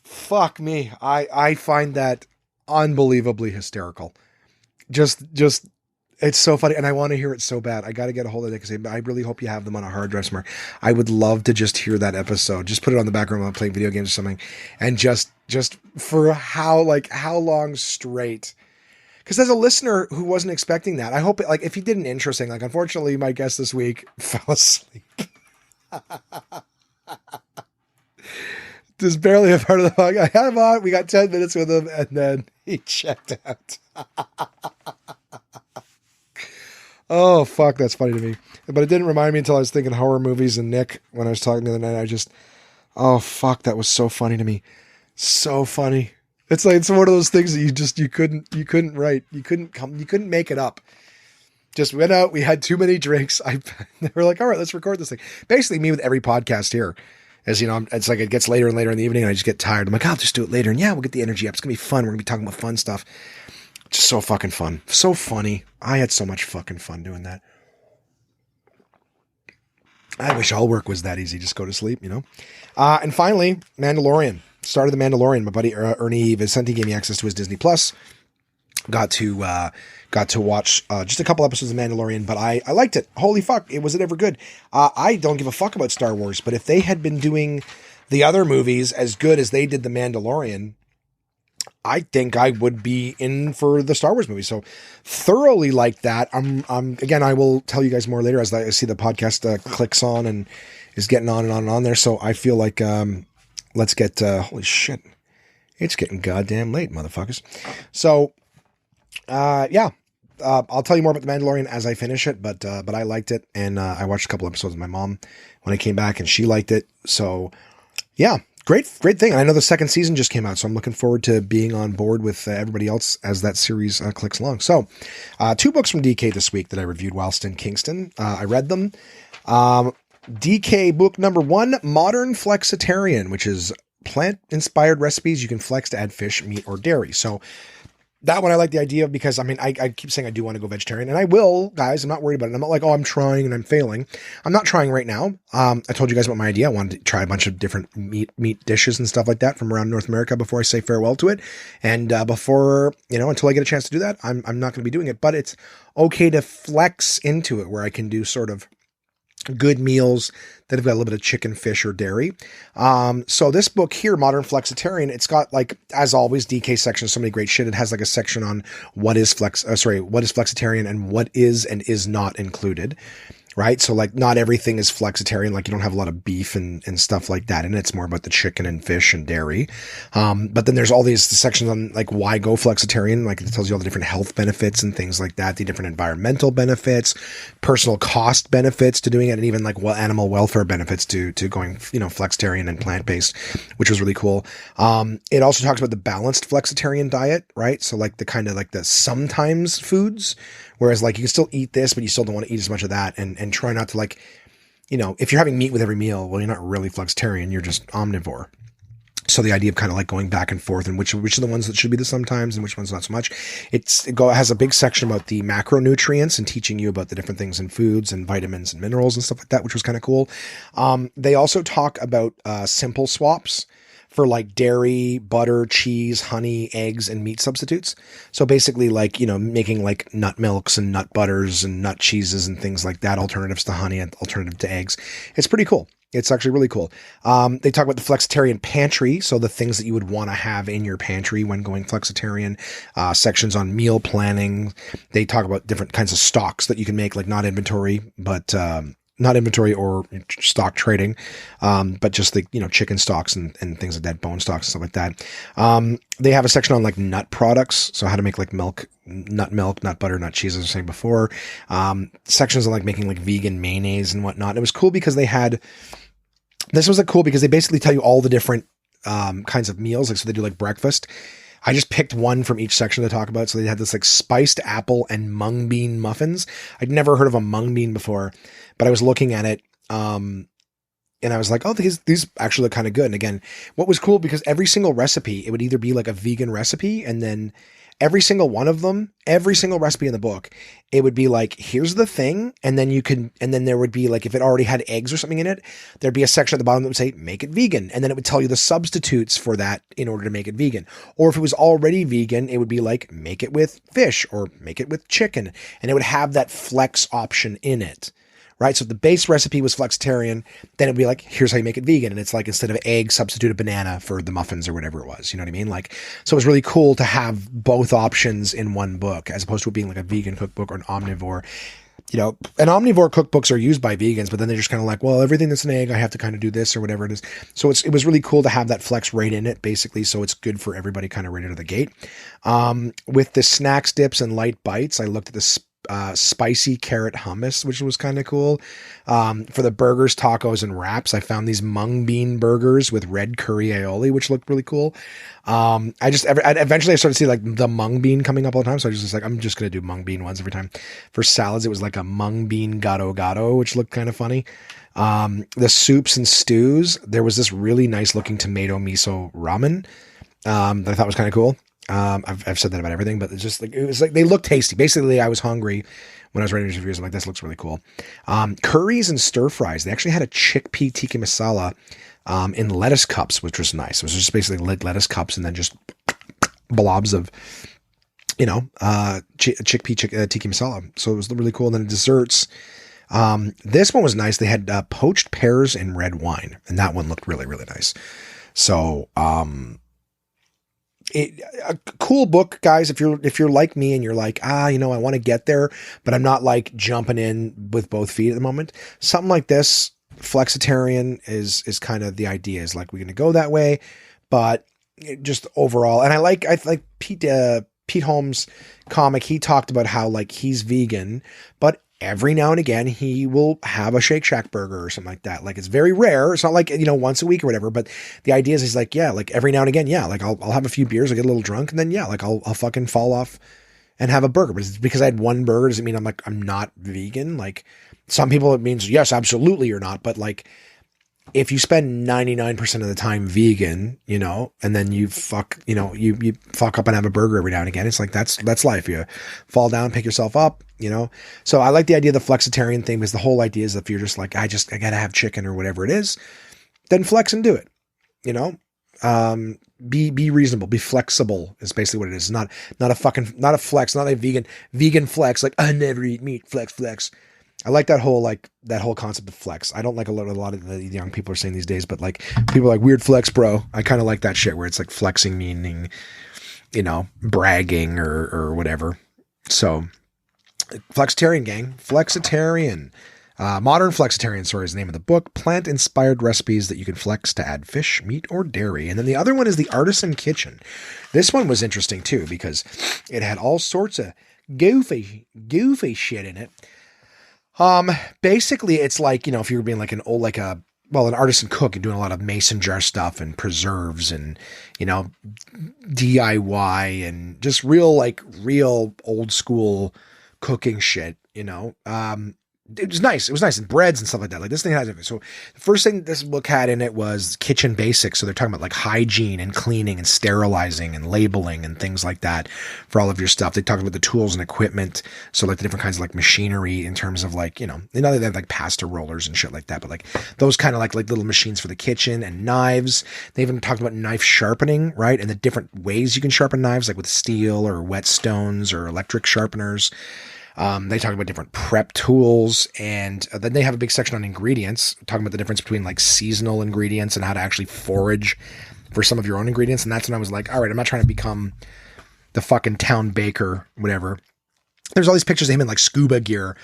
[SPEAKER 1] fuck me. I find that unbelievably hysterical. Just it's so funny. And I want to hear it so bad. I got to get a hold of it because I really hope you have them on a hard drive somewhere. I would love to just hear that episode. Just put it on the background while I'm playing video games or something. And just for how long straight. Because as a listener who wasn't expecting that, I hope if he did an intro saying unfortunately my guest this week fell asleep. There's barely a part of the podcast. I had him on. We got 10 minutes with him, and then he checked out. Oh, fuck. That's funny to me. But it didn't remind me until I was thinking horror movies and Nick when I was talking the other night. Oh, fuck. That was so funny to me. So funny. It's one of those things that you couldn't write. You couldn't make it up. Just went out. We had too many drinks. They were like, all right, let's record this thing. Basically me with every podcast here. As it's like it gets later and later in the evening and I just get tired. I'm like, I'll just do it later. And yeah, we'll get the energy up. It's going to be fun. We're going to be talking about fun stuff. Just so fucking fun. So funny. I had so much fucking fun doing that. I wish all work was that easy. Just go to sleep, And finally, Mandalorian. Started The Mandalorian. My buddy Ernie Vicente gave me access to his Disney Plus. Got to watch just a couple episodes of Mandalorian, but I liked it. Holy fuck, was it ever good? I don't give a fuck about Star Wars, but if they had been doing the other movies as good as they did The Mandalorian, I think I would be in for the Star Wars movie. So thoroughly liked that. Again, I will tell you guys more later as I see the podcast clicks on and is getting on and on and on there. So I feel like let's get holy shit, it's getting goddamn late, motherfuckers. So. I'll tell you more about The Mandalorian as I finish it, but I liked it, and I watched a couple episodes with my mom when I came back, and she liked it. So, yeah, great thing. And I know the second season just came out, so I'm looking forward to being on board with everybody else as that series clicks along. So, 2 books from DK this week that I reviewed whilst in Kingston. I read them. DK book number 1, Modern Flexitarian, which is plant-inspired recipes you can flex to add fish, meat, or dairy. So, that one I like the idea of because, I keep saying I do want to go vegetarian, and I will, guys. I'm not worried about it. I'm not like, I'm trying and I'm failing. I'm not trying right now. I told you guys about my idea. I wanted to try a bunch of different meat dishes and stuff like that from around North America before I say farewell to it. And before, until I get a chance to do that, I'm not going to be doing it. But it's okay to flex into it where I can do sort of good meals that have got a little bit of chicken, fish, or dairy. So this book here, Modern Flexitarian, it's got as always, DK section, so many great shit. It has a section on what is flexitarian and what is and is not included. Right. So not everything is flexitarian. You don't have a lot of beef and stuff like that. And it's more about the chicken and fish and dairy. But then there's all these sections on why go flexitarian. It tells you all the different health benefits and things like that, the different environmental benefits, personal cost benefits to doing it, and even animal welfare benefits to going, flexitarian and plant-based, which was really cool. It also talks about the balanced flexitarian diet, right? So the kind of the sometimes foods, whereas you can still eat this, but you still don't want to eat as much of that, and try not to if you're having meat with every meal, well, you're not really flexitarian, you're just omnivore. So the idea of kind of like going back and forth and which are the ones that should be the sometimes and which ones not so much. It has a big section about the macronutrients and teaching you about the different things in foods and vitamins and minerals and stuff like that, which was kind of cool. They also talk about simple swaps for like dairy, butter, cheese, honey, eggs, and meat substitutes. So basically like, making like nut milks and nut butters and nut cheeses and things like that, alternatives to honey and alternative to eggs. It's pretty cool. It's actually really cool. They talk about the flexitarian pantry. So the things that you would want to have in your pantry when going flexitarian, sections on meal planning. They talk about different kinds of stocks that you can make, like not inventory, or stock trading, but just the, chicken stocks and things like that, bone stocks and stuff like that. They have a section on like nut products. So how to make like nut milk, nut butter, nut cheese, as I was saying before. Sections on like making like vegan mayonnaise and whatnot. It was cool because this was cool because they basically tell you all the different kinds of meals. Like, so they do like breakfast. I just picked one from each section to talk about. So they had this like spiced apple and mung bean muffins. I'd never heard of a mung bean before, but I was looking at it. And I was like, oh, these actually look kind of good. And again, what was cool because every single recipe, it would either be like a vegan recipe, and then every single recipe in the book, it would be like, here's the thing. And then there would be like, if it already had eggs or something in it, there'd be a section at the bottom that would say, make it vegan. And then it would tell you the substitutes for that in order to make it vegan. Or if it was already vegan, it would be like, make it with fish or make it with chicken. And it would have that flex option in it. Right. So if the base recipe was flexitarian, then it'd be like, here's how you make it vegan. And it's like, instead of egg, substitute a banana for the muffins or whatever it was. You know what I mean? Like, so it was really cool to have both options in one book, as opposed to it being like a vegan cookbook or an omnivore. And omnivore cookbooks are used by vegans, but then they're just kind of like, well, everything that's an egg, I have to kind of do this or whatever it is. So it was really cool to have that flex right in it, basically. So it's good for everybody kind of right out of the gate. With the snacks, dips, and light bites, I looked at the spicy carrot hummus, which was kind of cool. For the burgers, tacos, and wraps, I found these mung bean burgers with red curry aioli, which looked really cool. Eventually I started to see like the mung bean coming up all the time. So I was just like, I'm just going to do mung bean ones every time. For salads, it was like a mung bean gato, which looked kind of funny. The soups and stews, there was this really nice looking tomato miso ramen, that I thought was kind of cool. I've said that about everything, but it was like they look tasty. Basically, I was hungry when I was writing these reviews. I'm like, this looks really cool. Curries and stir fries. They actually had a chickpea tikka masala in lettuce cups, which was nice. It was just basically lettuce cups and then just blobs of, chickpea tikka masala. So it was really cool. And then desserts. This one was nice. They had poached pears and red wine, and that one looked really, really nice. So, a cool book, guys. If you're like me and you're like, I want to get there, but I'm not like jumping in with both feet at the moment. Something like this, flexitarian is kind of the idea, is like, we're going to go that way, but just overall. And I like Pete Holmes' comic. He talked about how like he's vegan, but every now and again he will have a Shake Shack burger or something like that. Like, it's very rare. It's not like, once a week or whatever, but the idea is he's like, yeah, like every now and again, yeah, like I'll have a few beers, I'll get a little drunk, and then yeah, like I'll fucking fall off and have a burger. But it's because I had one burger doesn't mean I'm not vegan. Like, some people, it means yes, absolutely you're not. But like, if you spend 99% of the time vegan, and then you fuck up and have a burger every now and again, it's like, that's life. You fall down, pick yourself up, So I like the idea of the flexitarian thing, because the whole idea is if you're just like, I gotta have chicken or whatever it is, then flex and do it, be reasonable, be flexible is basically what it is. Not a flex, not a vegan flex. Like, I never eat meat, flex. I like that whole concept of flex. I don't like a lot of the young people are saying these days, but like, people are like, weird flex, bro. I kind of like that shit where it's like flexing meaning, bragging or whatever. So flexitarian, gang, flexitarian, modern flexitarian, sorry, is the name of the book. Plant inspired recipes that you can flex to add fish, meat, or dairy. And then the other one is the Artisan Kitchen. This one was interesting too, because it had all sorts of goofy shit in it. Basically it's like, if you were being like an artisan cook and doing a lot of mason jar stuff and preserves and, DIY and just real old school cooking shit, it was nice. It was nice, and breads and stuff like that. Like this thing has it. So the first thing this book had in it was kitchen basics. So they're talking about like hygiene and cleaning and sterilizing and labeling and things like that for all of your stuff. They talked about the tools and equipment. So like the different kinds of like machinery in terms of like, you know, they have like pasta rollers and shit like that, but like those kind of like little machines for the kitchen and knives. They even talked about knife sharpening, right? And the different ways you can sharpen knives, like with steel or whetstones or electric sharpeners. They talk about different prep tools, and then they have a big section on ingredients, talking about the difference between like seasonal ingredients and how to actually forage for some of your own ingredients. And that's when I was like, all right, I'm not trying to become the fucking town baker, whatever. There's all these pictures of him in like scuba gear,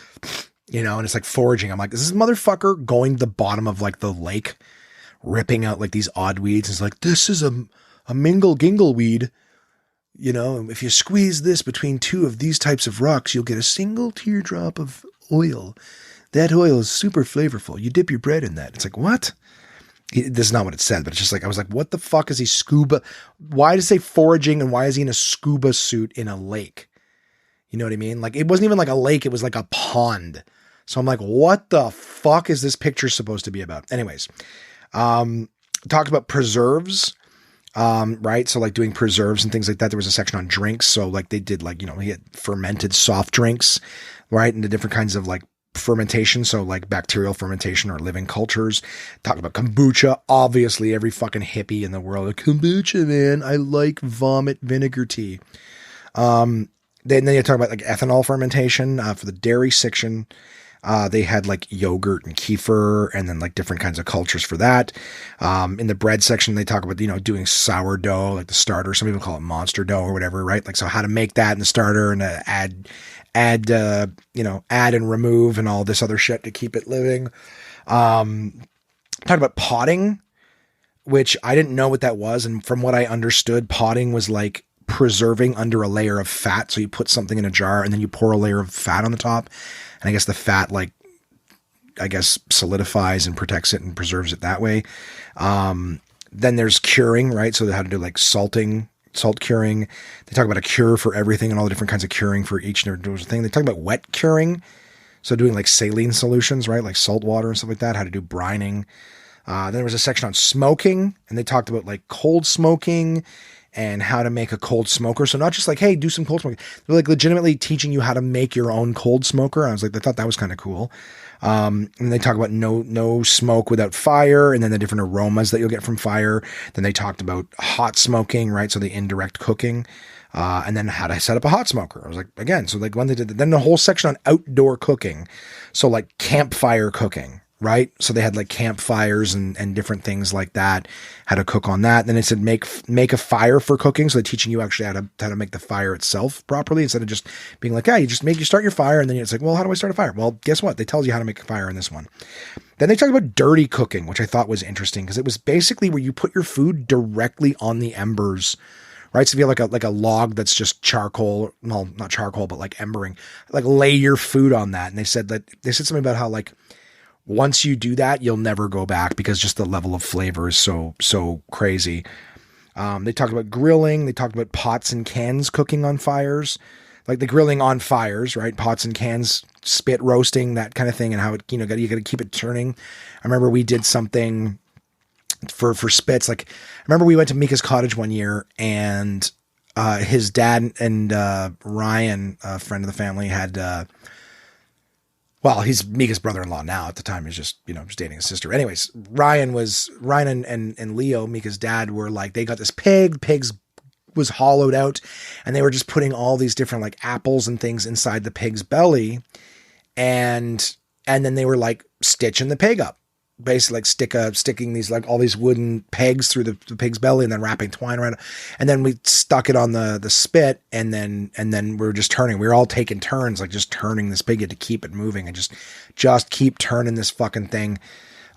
[SPEAKER 1] you know, and it's like foraging. I'm like, is this motherfucker going to the bottom of like the lake, ripping out like these odd weeds? It's like, this is a mingle gingle weed. You know, if you squeeze this between two of these types of rocks, you'll get a single teardrop of oil. That oil is super flavorful. You dip your bread in that. It's like, what? This is not what it said, but it's just like, I was like, what the fuck is he scuba? Why does it say foraging, and why is he in a scuba suit in a lake? You know what I mean? Like, it wasn't even like a lake. It was like a pond. So I'm like, what the fuck is this picture supposed to be about? Anyways, talked about preserves. Right. So like doing preserves and things like that. There was a section on drinks. So like they did like, you know, he had fermented soft drinks, right? And the different kinds of like fermentation. So like bacterial fermentation or living cultures. Talk about kombucha. Obviously every fucking hippie in the world, like, kombucha, man. I like vomit vinegar tea. Then you talk about like ethanol fermentation, for the dairy section. They had like yogurt and kefir and then like different kinds of cultures for that. In the bread section, they talk about, you know, doing sourdough, like the starter. Some people call it monster dough or whatever, right? Like, so how to make that in the starter and add, you know, add and remove and all this other shit to keep it living. Talked about potting, which I didn't know what that was. And from what I understood, potting was like preserving under a layer of fat. So you put something in a jar and then you pour a layer of fat on the top. And I guess the fat, like, I guess solidifies and protects it and preserves it that way. Then there's curing, right? So they had to do like salt curing. They talk about a cure for everything and all the different kinds of curing for each thing. They talk about wet curing. So doing like saline solutions, right? Like salt water and stuff like that, how to do brining. Then there was a section on smoking, and they talked about like cold smoking and how to make a cold smoker. So not just like, hey, do some cold smoking. They're like legitimately teaching you how to make your own cold smoker. I was like, I thought that was kind of cool. And they talk about no smoke without fire, and then the different aromas that you'll get from fire. Then they talked about hot smoking, right? So the indirect cooking, and then how to set up a hot smoker. I was like, again, so like when they did that, then the whole section on outdoor cooking. So like campfire cooking, right? So they had like campfires and different things like that, how to cook on that. Then it said make a fire for cooking. So they're teaching you actually how to make the fire itself properly, instead of just being like, you start your fire. And then it's like, well, how do I start a fire? Well, guess what? They tell you how to make a fire in this one. Then they talked about dirty cooking, which I thought was interesting because it was basically where you put your food directly on the embers, right? So if you have like a log that's just charcoal, well, not charcoal, but like embering, like lay your food on that. And they said something about how like, once you do that, you'll never go back because just the level of flavor is so crazy. They talked about grilling. They talked about pots and cans cooking on fires, like the grilling on fires, right? Pots and cans, spit roasting, that kind of thing, and how it, you got to keep it turning. I remember we did something for spits. Like, I remember we went to Mika's cottage one year, and his dad and Ryan, a friend of the family, had. Well, he's Mika's brother-in-law now. At the time, he's just dating his sister. Anyways, Ryan and Leo, Mika's dad, were like, they got this pig. Pig's was hollowed out, and they were just putting all these different like apples and things inside the pig's belly, and then they were like stitching the pig up, basically like sticking these like all these wooden pegs through the pig's belly, and then wrapping twine around it, and then we stuck it on the spit, and then we were just turning. We were all taking turns, like just turning this pig to keep it moving, and just keep turning this fucking thing.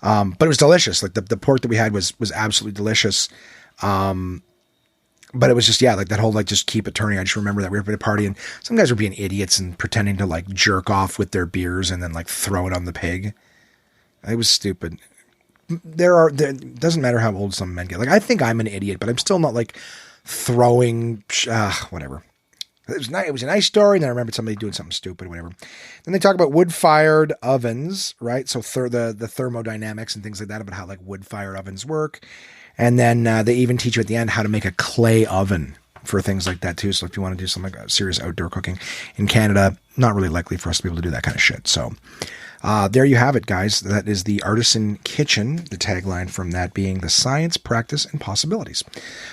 [SPEAKER 1] But it was delicious. Like the pork that we had was absolutely delicious. But it was just, like that whole, like, just keep it turning. I just remember that we were at a party and some guys were being idiots and pretending to like jerk off with their beers and then like throw it on the pig. It was stupid. It doesn't matter how old some men get. Like, I think I'm an idiot, but I'm still not like throwing, whatever. It was nice. It was a nice story. And then I remembered somebody doing something stupid, whatever. Then they talk about wood-fired ovens, right? So the thermodynamics and things like that about how like wood-fired ovens work. And then they even teach you at the end how to make a clay oven for things like that too. So if you want to do something like serious outdoor cooking in Canada, not really likely for us to be able to do that kind of shit. So there you have it, guys. That is the Artisan Kitchen, the tagline from that being the science, practice, and possibilities.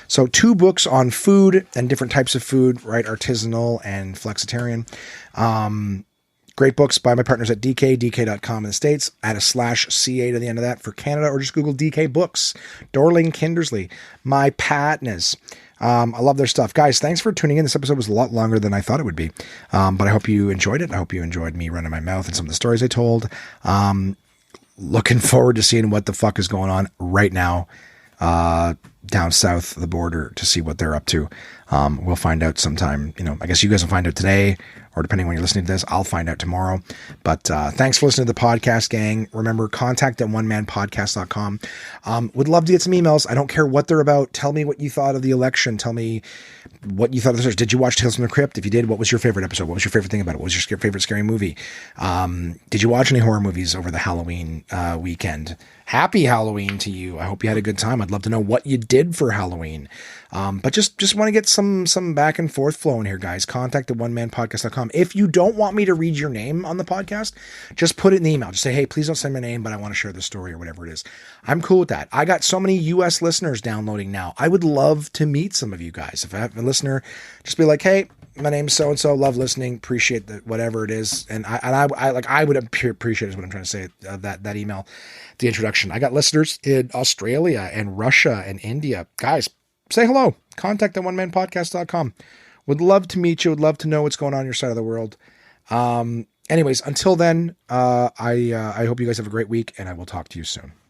[SPEAKER 1] So 2 books on food and different types of food, right? Artisanal and flexitarian. Great books by my partners at dk.com in the States. Add a /CA to the end of that for Canada, or just Google DK Books. Dorling Kindersley, my partners. I love their stuff. Guys, thanks for tuning in. This episode was a lot longer than I thought it would be. But I hope you enjoyed it. I hope you enjoyed me running my mouth and some of the stories I told. Looking forward to seeing what the fuck is going on right now down south of the border to see what they're up to. We'll find out sometime. I guess you guys will find out today, or depending when you're listening to this, I'll find out tomorrow. But thanks for listening to the podcast, gang. Remember, contact at onemanpodcast.com. Would love to get some emails. I don't care what they're about. Tell me what you thought of the election. Tell me what you thought of the search. Did you watch Tales from the Crypt? If you did, what was your favorite episode? What was your favorite thing about it? What was your favorite scary movie? Did you watch any horror movies over the Halloween weekend? Happy Halloween to you. I hope you had a good time. I'd love to know what you did for Halloween. But just want to get some back and forth flowing here, guys. Contact at onemanpodcast.com. If you don't want me to read your name on the podcast, just put it in the email. Just say, hey, please don't send my name, but I want to share the story or whatever it is. I'm cool with that. I got so many US listeners downloading now. I would love to meet some of you guys. If I have a listener, just be like, hey, my name's so-and-so, love listening, appreciate that, whatever it is. And I would appreciate is what I'm trying to say, that email, the introduction. I got listeners in Australia and Russia and India. Guys, say hello. Contact at onemanpodcast.com. Would love to meet you. Would love to know what's going on your side of the world. Anyways, until then, I hope you guys have a great week, and I will talk to you soon.